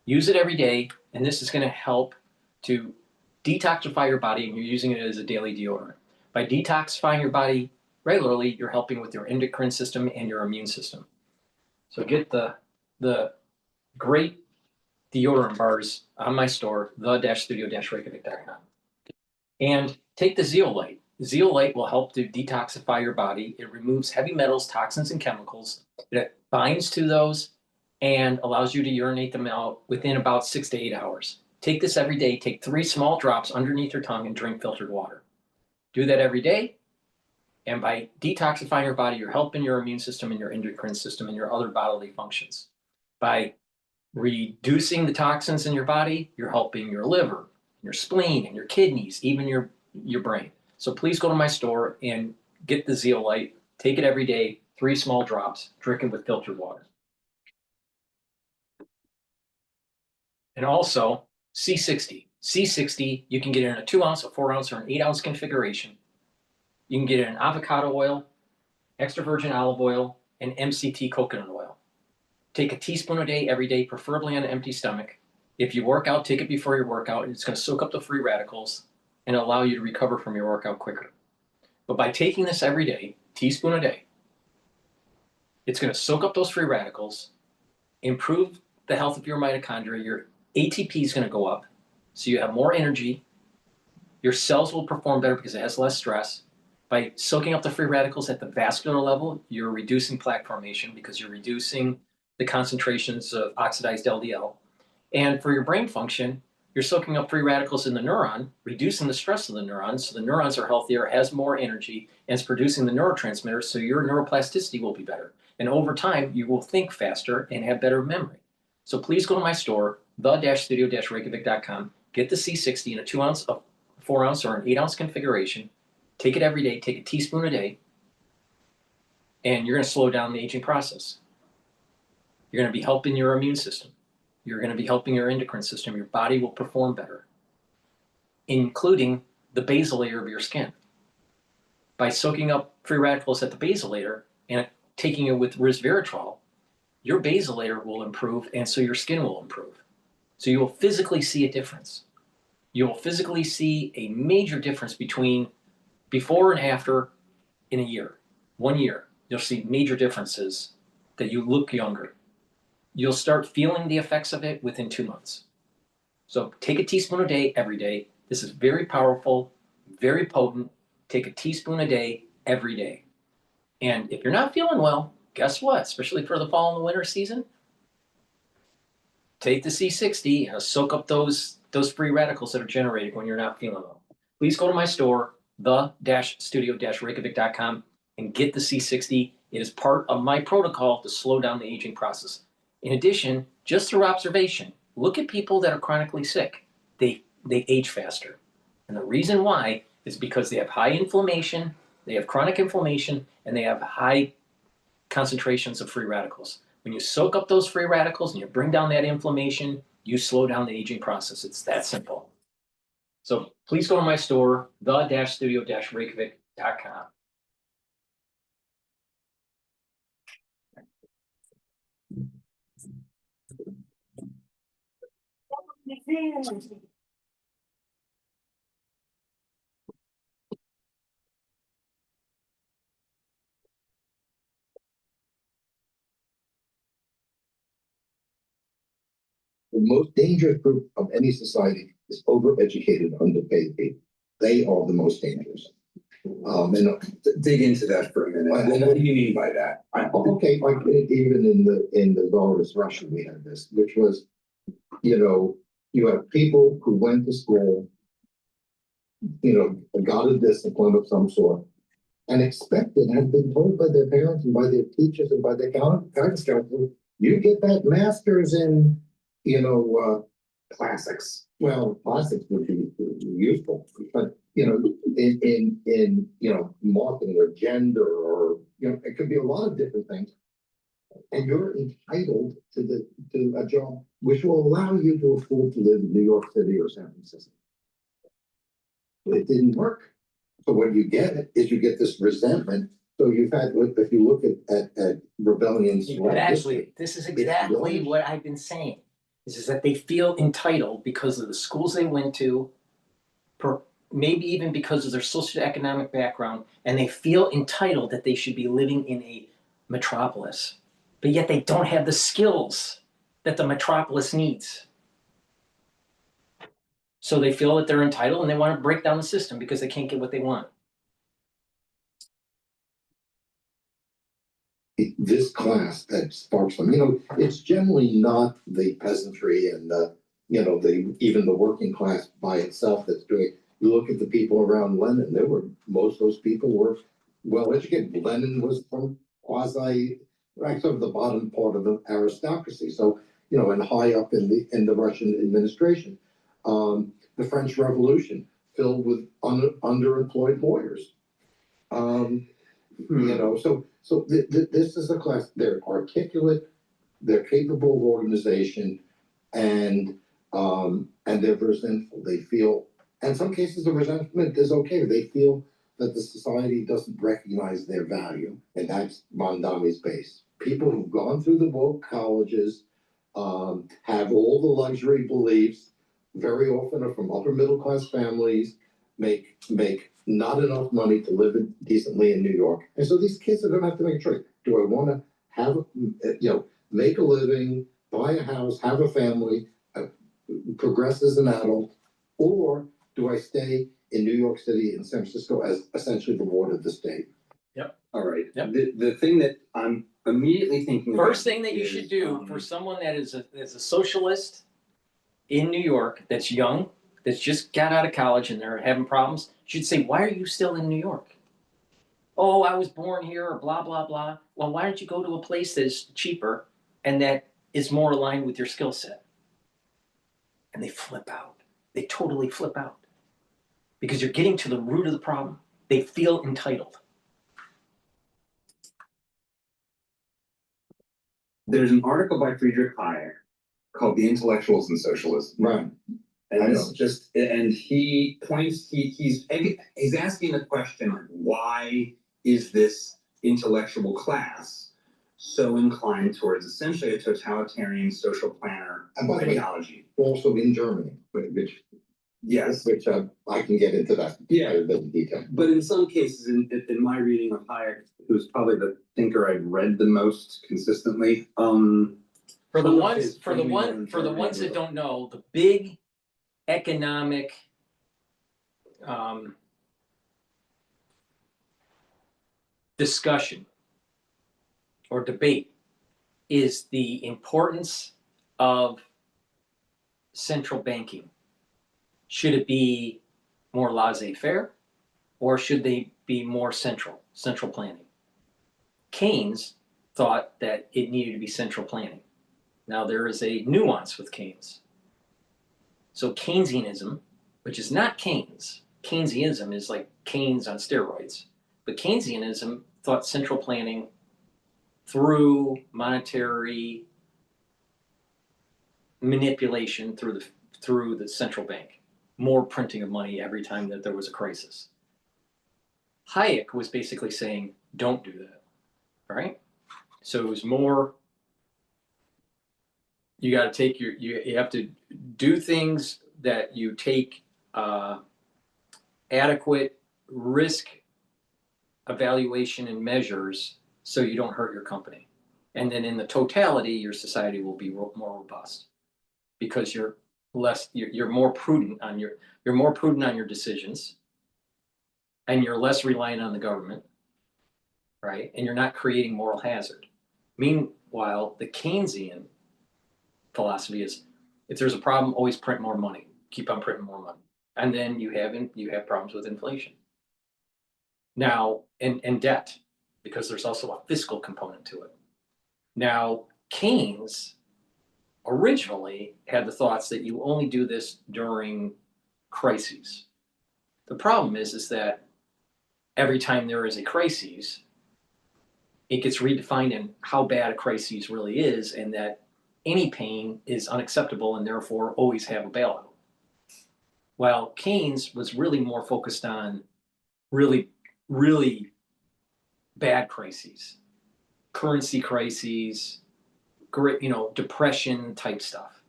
Use it every day, and this is going to help to detoxify your body, and you're using it as a daily deodorant. By detoxifying your body regularly, you're helping with your endocrine system and your immune system. So get the great deodorant bars on my store, the-studio-reykjavik.com. And take the zeolite. Zeolite will help to detoxify your body. It removes heavy metals, toxins, and chemicals. It binds to those and allows you to urinate them out within about 6 to 8 hours. Take this every day. Take 3 small drops underneath your tongue and drink filtered water. Do that every day. And by detoxifying your body, you're helping your immune system and your endocrine system and your other bodily functions. By reducing the toxins in your body, you're helping your liver, your spleen, and your kidneys, even your brain. So please go to my store and get the zeolite. Take it every day, 3 small drops, drink it with filtered water. And also C60. C60, you can get it in a 2 ounce, a 4 ounce, or an 8 ounce configuration. You can get it in avocado oil, extra virgin olive oil, and MCT coconut oil. Take a teaspoon a day, every day, preferably on an empty stomach. If you work out, take it before your workout. It's going to soak up the free radicals and allow you to recover from your workout quicker. But by taking this every day, teaspoon a day, it's going to soak up those free radicals, improve the health of your mitochondria. Your ATP is going to go up, so you have more energy. Your cells will perform better because it has less stress. By soaking up the free radicals at the vascular level, you're reducing plaque formation because you're reducing the concentrations of oxidized LDL. And for your brain function, you're soaking up free radicals in the neuron, reducing the stress of the neurons, so the neurons are healthier, has more energy, and it's producing the neurotransmitters, so your neuroplasticity will be better. And over time, you will think faster and have better memory. So please go to my store, the-studio-reykjavik.com, get the C60 in a 2 ounce, a 4 ounce, or an 8 ounce configuration. Take it every day, take a teaspoon a day, and you're going to slow down the aging process. You're going to be helping your immune system. You're going to be helping your endocrine system. Your body will perform better, including the basal layer of your skin. By soaking up free radicals at the basal layer and taking it with resveratrol, your basal layer will improve, and so your skin will improve. So you will physically see a difference. You will physically see a major difference between before and after in a year. 1 year, you'll see major differences that you look younger. You'll start feeling the effects of it within 2 months. So take a teaspoon a day, every day. This is very powerful, very potent. Take a teaspoon a day, every day. And if you're not feeling well, guess what? Especially for the fall and the winter season, take the C60 and soak up those free radicals that are generated when you're not feeling well. Please go to my store, the-studio-reykjavik.com, and get the C60. It is part of my protocol to slow down the aging process. In addition, just through observation, look at people that are chronically sick. They age faster. And the reason why is because they have high inflammation, they have chronic inflammation, and they have high concentrations of free radicals. When you soak up those free radicals and you bring down that inflammation, you slow down the aging process. It's that simple. So please go to my store, the-studio-reykjavik.com. The most dangerous group of any society is overeducated, underpaid people. They are the most dangerous. And dig into that for a minute. What do you mean by that? Okay, like even in the Tsarist Russia, we had this, which was, You have people who went to school, got a discipline of some sort, and expected, have been told by their parents and by their teachers and by their guidance counselor, you get that master's in, classics. Well, classics would be useful, but in marketing or gender or it could be a lot of different things. And you're entitled to a job which will allow you to afford to live in New York City or San Francisco. But it didn't work. So what you get is you get this resentment. So you've had, if you look at rebellions. Exactly. This is exactly what I've been saying. Is that they feel entitled because of the schools they went to, maybe even because of their socioeconomic background, and they feel entitled that they should be living in a metropolis, but yet they don't have the skills that the metropolis needs. So they feel that they're entitled and they want to break down the system because they can't get what they want. This class that sparks them, it's generally not the peasantry and even the working class by itself that's doing it. You look at the people around Lenin, most of those people were well educated. Lenin was from sort of the bottom part of the aristocracy. So, and high up in the Russian administration. The French Revolution filled with underemployed lawyers. So this is a class, they're articulate, they're capable of organization, and they're resentful. They feel, in some cases the resentment is okay. They feel that the society doesn't recognize their value, and that's Mamdani's base. People who've gone through the woke colleges, have all the luxury beliefs, very often are from upper middle class families, make not enough money to live decently in New York. And so these kids are gonna have to make a choice. Do I wanna have, make a living, buy a house, have a family, progress as an adult, or do I stay in New York City and San Francisco as essentially the ward of the state? Yep. All right. Yep. The thing that I'm immediately thinking First thing that you should do for someone that is a socialist in New York, that's young, that's just got out of college and they're having problems, you should say, why are you still in New York? Oh, I was born here, or blah, blah, blah. Well, why don't you go to a place that is cheaper and that is more aligned with your skill set? And they flip out. They totally flip out. Because you're getting to the root of the problem. They feel entitled. There's an article by Friedrich Hayek called The Intellectuals and Socialism. Right. And he points, he's asking the question, like, why is this intellectual class so inclined towards essentially a totalitarian social planner ideology? Also in Germany, which I can get into that in detail. But in some cases, in my reading of Hayek, who's probably the thinker I've read the most consistently, for the ones that don't know, the big economic discussion or debate is the importance of central banking. Should it be more laissez-faire, or should they be more central planning? Keynes thought that it needed to be central planning. Now there is a nuance with Keynes. So Keynesianism, which is not Keynes, Keynesianism is like Keynes on steroids, but Keynesianism thought central planning through monetary manipulation through the central bank, more printing of money every time that there was a crisis. Hayek was basically saying, don't do that, right? So it was more, you got to take you have to do things that you take adequate risk evaluation and measures so you don't hurt your company. And then in the totality, your society will be more robust because you're more prudent on your decisions, and you're less reliant on the government, right? And you're not creating moral hazard. Meanwhile, the Keynesian philosophy is, If there's a problem, always print more money, keep on printing more money. And then you have problems with inflation. Now, and debt, because there's also a fiscal component to it. Now, Keynes originally had the thoughts that you only do this during crises. The problem is that every time there is a crisis, it gets redefined in how bad a crisis really is, and that any pain is unacceptable and therefore always have a bailout. While Keynes was really more focused on really, really bad crises, currency crises, depression type stuff.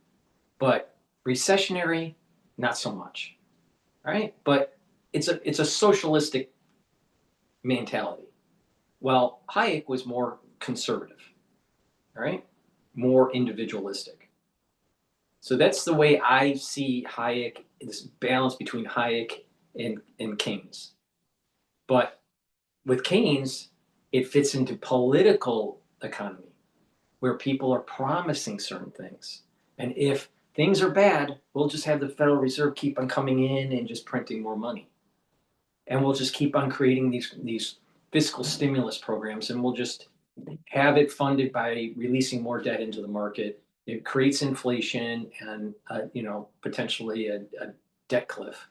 But recessionary, not so much, right? But it's a socialistic mentality. Well, Hayek was more conservative, right? More individualistic. So that's the way I see Hayek, this balance between Hayek and Keynes. But with Keynes, it fits into political economy, where people are promising certain things. And if things are bad, we'll just have the Federal Reserve keep on coming in and just printing more money. And we'll just keep on creating these fiscal stimulus programs, and we'll just have it funded by releasing more debt into the market. It creates inflation and potentially a debt cliff.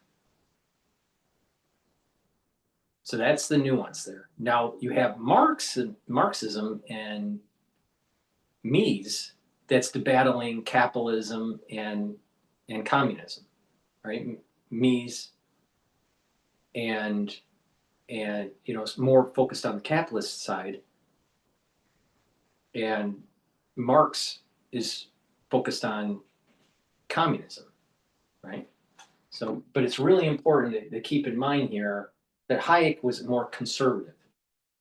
So that's the nuance there. Now you have Marxism and Mises that's battling capitalism and communism, right? Mises and it's more focused on the capitalist side, and Marx is focused on communism, right? So, but it's really important to keep in mind here that Hayek was more conservative,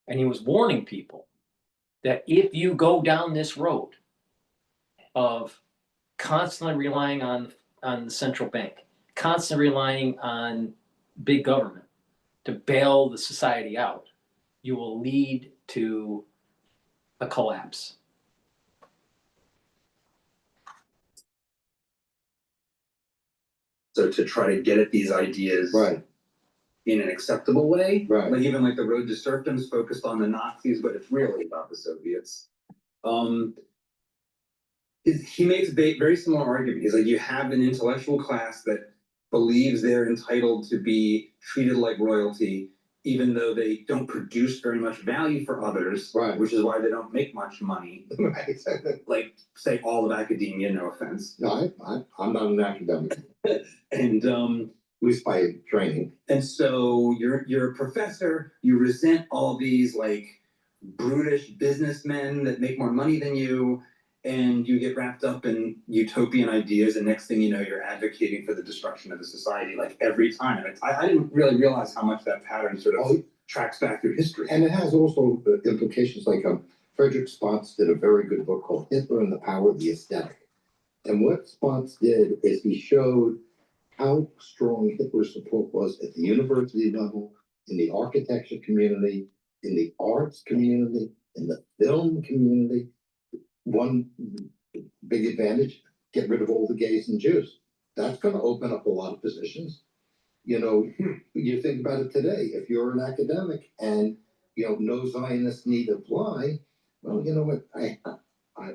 and he was warning people that if you go down this road of constantly relying on the central bank, constantly relying on big government to bail the society out, you will lead to a collapse. So to try to get at these ideas in an acceptable way, like even like the Road to Serfdom is focused on the Nazis, but it's really about the Soviets. He makes a very similar argument. He's like, you have an intellectual class that believes they're entitled to be treated like royalty, even though they don't produce very much value for others, which is why they don't make much money. Like, say, all of academia, no offense. No, I'm not an academic. And at least by training. And so you're a professor, you resent all these like brutish businessmen that make more money than you, and you get wrapped up in utopian ideas, and next thing you know, you're advocating for the destruction of the society, like every time. I didn't really realize how much that pattern sort of tracks back through history. And it has also implications like Frederick Spotts did a very good book called Hitler and the Power of the Aesthetic. And what Spotts did is he showed how strong Hitler's support was at the university level, in the architecture community, in the arts community, in the film community. One big advantage, get rid of all the gays and Jews. That's going to open up a lot of positions. You think about it today, if you're an academic and, no Zionists need apply, well, you know what, I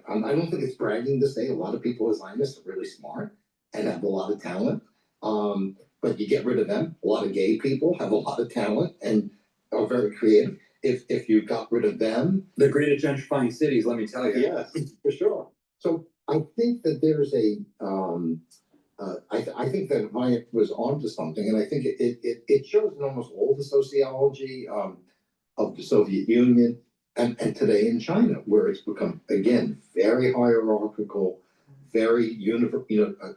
don't think it's bragging to say a lot of people as Zionists are really smart and have a lot of talent. But you get rid of them. A lot of gay people have a lot of talent and are very creative. If you got rid of them, they're great at gentrifying cities, let me tell you. Yes, for sure. So I think that there's I think that Hayek was onto something, and I think it shows in almost all the sociology of the Soviet Union and today in China, where it's become again very hierarchical, very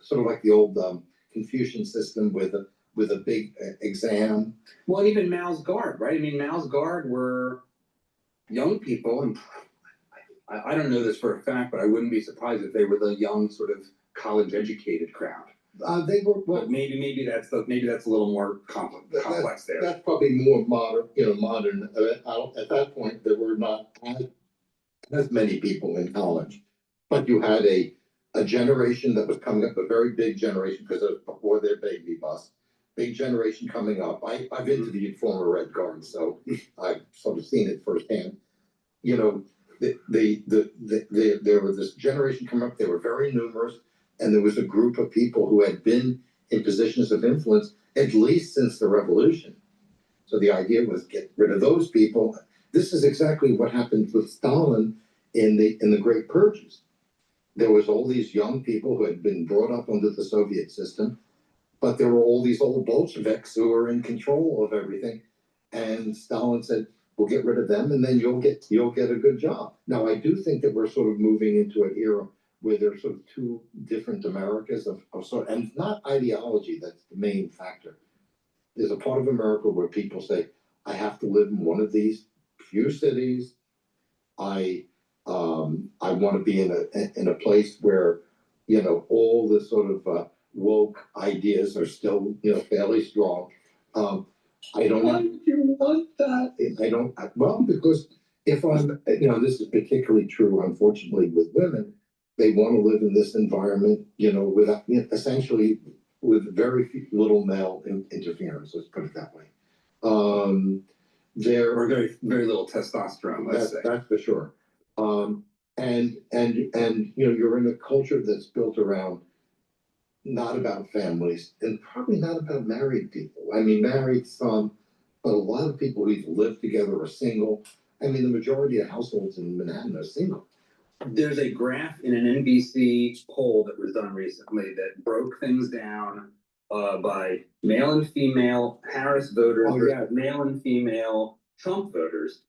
sort of like the old Confucian system with a big exam. Well, even Mao's Guard, right? I mean, Mao's Guard were young people, and I don't know this for a fact, but I wouldn't be surprised if they were the young, sort of college-educated crowd. They were, well, but maybe that's a little more complex there. That's probably more modern. At that point, there were not as many people in college, but you had a a generation that was coming up, a very big generation, because it was before their baby bust. Big generation coming up. I've interviewed former Red Guards, so I've sort of seen it firsthand. You know, there was this generation coming up, they were very numerous, and there was a group of people who had been in positions of influence at least since the revolution. So the idea was get rid of those people. This is exactly what happened with Stalin in the Great Purges. There was all these young people who had been brought up under the Soviet system, but there were all these old Bolsheviks who were in control of everything. And Stalin said, we'll get rid of them and then you'll get a good job. Now, I do think that we're sort of moving into an era where there's sort of two different Americas of sort, and it's not ideology that's the main factor. There's a part of America where people say, I have to live in one of these few cities. I want to be in a place where, you know, all the sort of woke ideas are still, you know, fairly strong. I don't. Why do you want that? I don't. Well, because if I'm, you know, this is particularly true, unfortunately, with women. They want to live in this environment, you know, without, you know, essentially with very little male interference. Let's put it that way. There Or very little testosterone. Let's say that's for sure. And you know, you're in a culture that's built around not about families and probably not about married people. I mean, married some, but a lot of people who live together are single. I mean, the majority of households in Manhattan are single. there's a graph in an NBC poll that was done recently that broke things down by male and female Harris voters, versus male and female Trump voters,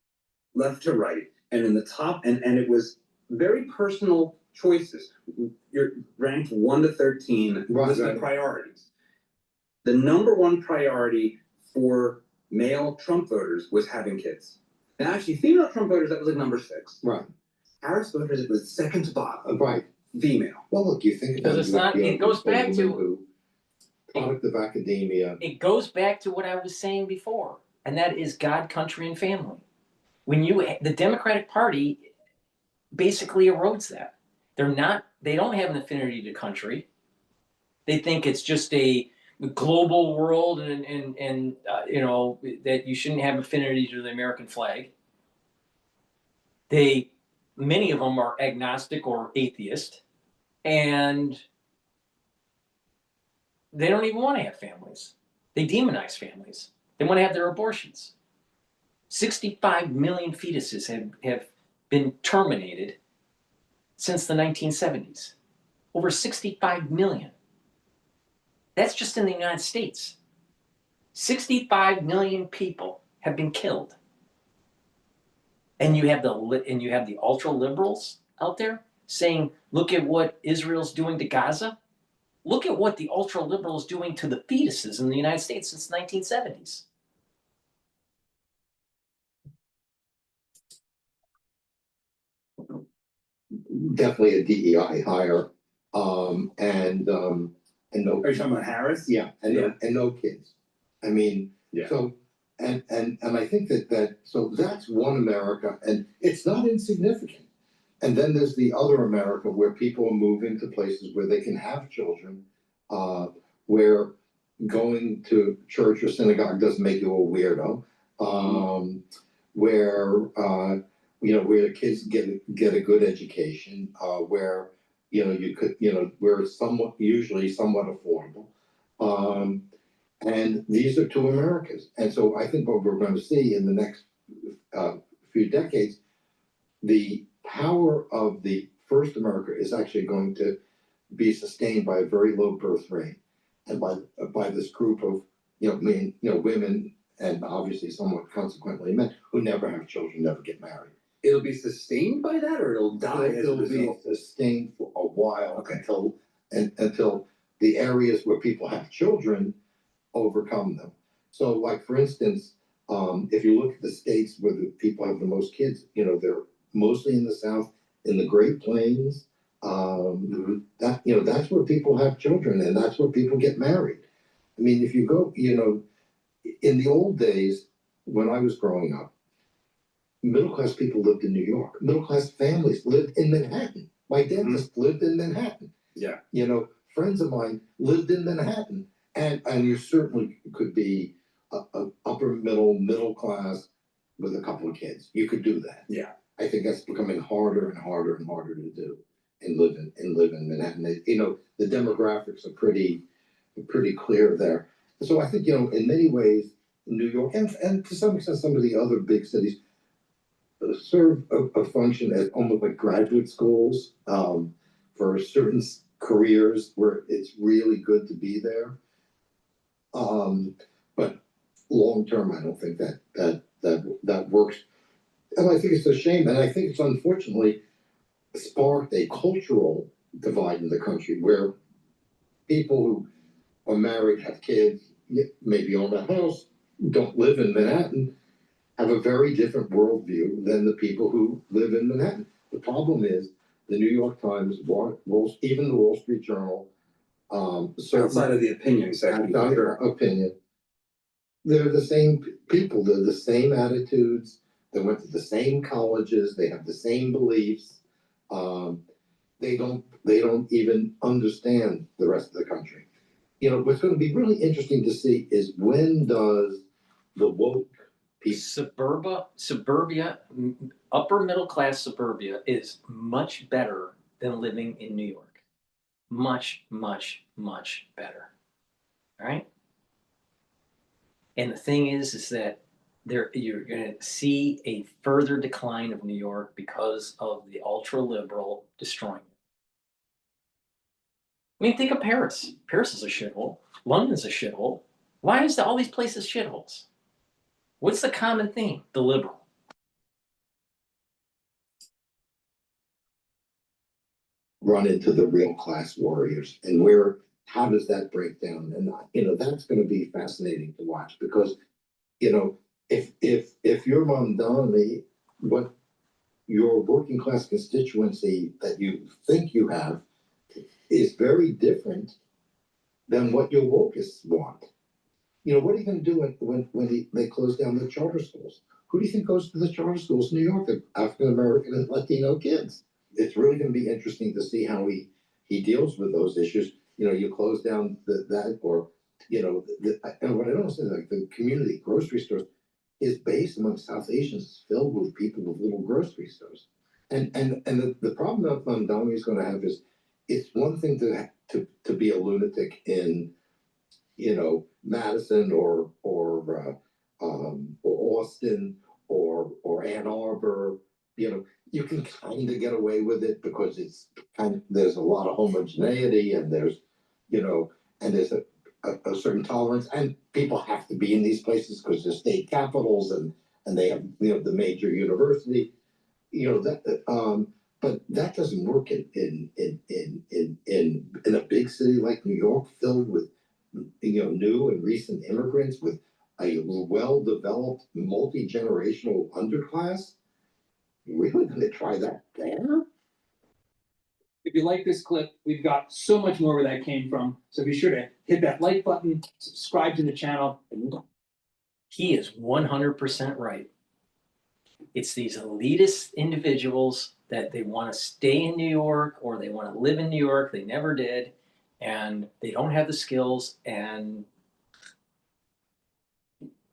left to right. And in the top, and it was very personal choices. You're ranked 1 to 13, list of priorities. The number one priority for male Trump voters was having kids. And actually, female Trump voters, that was like number 6. Right. Harris voters, it was second to bottom. Right. Female. Well, look, you think about Because it's not, it goes back to. Product of academia. It goes back to what I was saying before, and that is God, country, and family. When the Democratic Party basically erodes that. They don't have an affinity to country. They think it's just a global world and you know, that you shouldn't have affinity to the American flag. Many of them are agnostic or atheist, and they don't even want to have families. They demonize families. They want to have their abortions. 65 million fetuses have been terminated since the 1970s. Over 65 million. That's just in the United States. 65 million people have been killed. And you have the ultra liberals out there saying, look at what Israel's doing to Gaza. Look at what the ultra liberal is doing to the fetuses in the United States since the 1970s. Definitely a DEI hire, and no. Are you talking about Harris? Yeah, and no kids. I mean, so and I think so that's one America, and it's not insignificant. And then there's the other America where people are moving to places where they can have children, where going to church or synagogue doesn't make you a weirdo, where you know, where the kids get a good education, where you know you could, you know, where it's usually somewhat affordable, and these are two Americas. And so I think what we're going to see in the next few decades, the power of the first America is actually going to be sustained by a very low birth rate, and by this group of women, and obviously somewhat consequently men who never have children, never get married. It'll be sustained by that, or it'll die as a It'll be result? sustained for a while until the areas where people have children overcome them. So, like for instance, if you look at the states where the people have the most kids, you know, they're mostly in the South, in the Great Plains. That, you know, that's where people have children, and that's where people get married. I mean, if you go, you know, in the old days when I was growing up, middle class people lived in New York. Middle class families lived in Manhattan. My dentist lived in Manhattan. Yeah. You know, friends of mine lived in Manhattan, and you certainly could be a upper middle class with a couple of kids. You could do that. Yeah. I think that's becoming harder and harder and harder to do and live in Manhattan. You know, the demographics are pretty clear there. So I think, you know, in many ways, New York and to some extent some of the other big cities serve a function as almost like graduate schools for certain careers where it's really good to be there. But long term, I don't think that works. And I think it's a shame, and I think it's unfortunately sparked a cultural divide in the country where people who are married, have kids, maybe own a house, don't live in Manhattan, have a very different worldview than the people who live in Manhattan. The problem is the New York Times, even the Wall Street Journal, Outside of the opinion section, opinion, they're the same people, they're the same attitudes, they went to the same colleges, they have the same beliefs. They don't even understand the rest of the country. You know, what's going to be really interesting to see is when does the woke people... Suburbia, upper middle class suburbia is much better than living in New York. Much, much, much better. All right? And the thing is that you're going to see a further decline of New York because of the ultra-liberal destroying it. I mean, think of Paris. Paris is a shithole. London's a shithole. Why is all these places shitholes? What's the common theme? The liberal. Run into the real class warriors, and how does that break down? And you know, that's going to be fascinating to watch, because you know, if you're Mamdani, what your working class constituency that you think you have is very different than what your wokeists want. You know, what are you going to do when they close down the charter schools? Who do you think goes to the charter schools in New York? The African American and Latino kids. It's really going to be interesting to see how he deals with those issues. You know, you close down that, or you know, and what I don't say, like the community grocery stores is based among South Asians, filled with people with little grocery stores. And the problem that Mamdani is going to have is, it's one thing to be a lunatic in, you know, Madison or Austin or Ann Arbor. You know, you can kind of get away with it because it's there's a lot of homogeneity, and there's, you know, and there's a certain tolerance, and people have to be in these places because they're state capitals and they have, you know, the major university, you know, that but that doesn't work in a big city like New York, filled with, you know, new and recent immigrants with a well-developed multi-generational underclass. You really going to try that there? If you like this clip, we've got so much more where that came from. So be sure to hit that like button, subscribe to the channel. He is 100% right. It's these elitist individuals that they want to stay in New York, or they want to live in New York. They never did, and they don't have the skills, and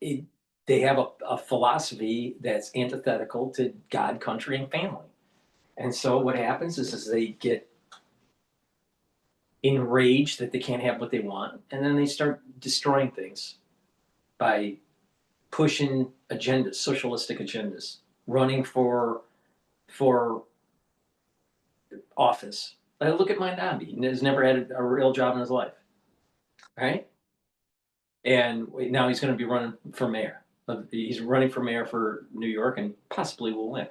they have a philosophy that's antithetical to God, country, and family. And so what happens is they get enraged that they can't have what they want, and then they start destroying things by pushing agendas, socialistic agendas, running for office. Look at Mamdani. He has never had a real job in his life, right? And now he's going to be running for mayor. He's running for mayor for New York and possibly will win.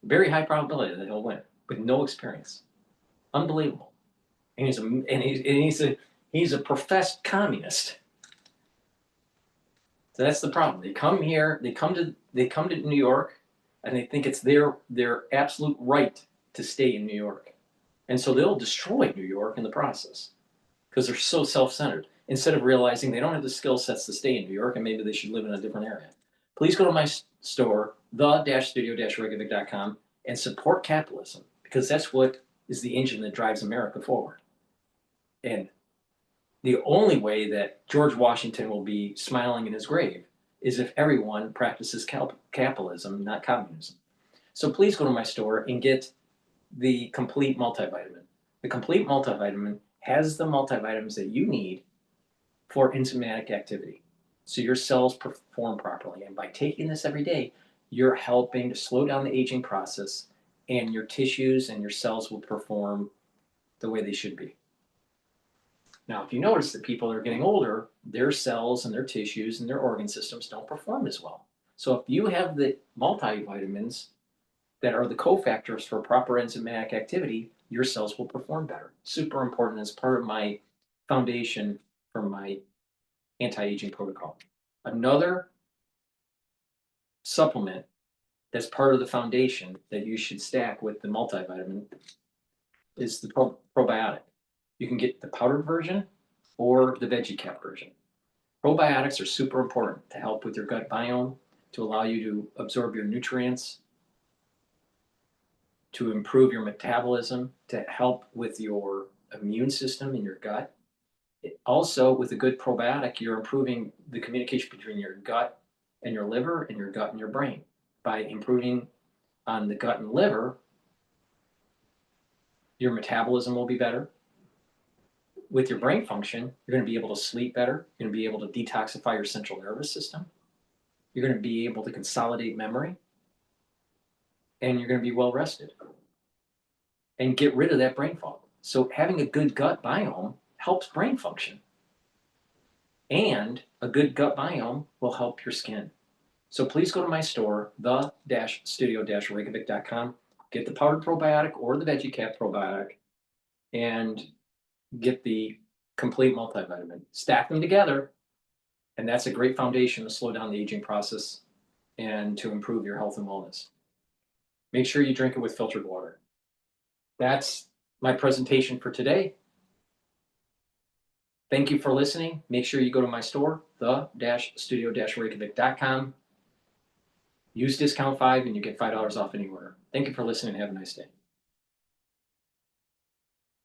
Very high probability that he'll win, with no experience. Unbelievable. And he's a professed communist. So that's the problem. They come here, they come to New York, and they think it's their absolute right to stay in New York. And so they'll destroy New York in the process, because they're so self-centered, instead of realizing they don't have the skill sets to stay in New York and maybe they should live in a different area. Please go to my store, the-studio-reykjavik.com, and support capitalism, because that's what is the engine that drives America forward. And the only way that George Washington will be smiling in his grave is if everyone practices capitalism, not communism. So please go to my store and get the complete multivitamin. The complete multivitamin has the multivitamins that you need for enzymatic activity, so your cells perform properly. And by taking this every day, you're helping to slow down the aging process, and your tissues and your cells will perform the way they should be. Now, if you notice that people are getting older, their cells and their tissues and their organ systems don't perform as well. So if you have the multivitamins that are the cofactors for proper enzymatic activity, your cells will perform better. Super important as part of my foundation for my anti-aging protocol. Another supplement that's part of the foundation that you should stack with the multivitamin is the probiotic. You can get the powdered version or the veggie cap version. Probiotics are super important to help with your gut biome, to allow you to absorb your nutrients, to improve your metabolism, to help with your immune system in your gut. Also, with a good probiotic, you're improving the communication between your gut and your liver and your gut and your brain. By improving on the gut and liver, your metabolism will be better. With your brain function, you're going to be able to sleep better. You're going to be able to detoxify your central nervous system. You're going to be able to consolidate memory. And you're going to be well rested. And get rid of that brain fog. So having a good gut biome helps brain function. And a good gut biome will help your skin. So please go to my store, the-studio-reykjavik.com, get the powdered probiotic or the veggie cap probiotic, and get the complete multivitamin. Stack them together, and that's a great foundation to slow down the aging process and to improve your health and wellness. Make sure you drink it with filtered water. That's my presentation for today. Thank you for listening. Make sure you go to my store, the-studio-reykjavik.com. Use discount 5 and you get $5 off any order. Thank you for listening. Have a nice day.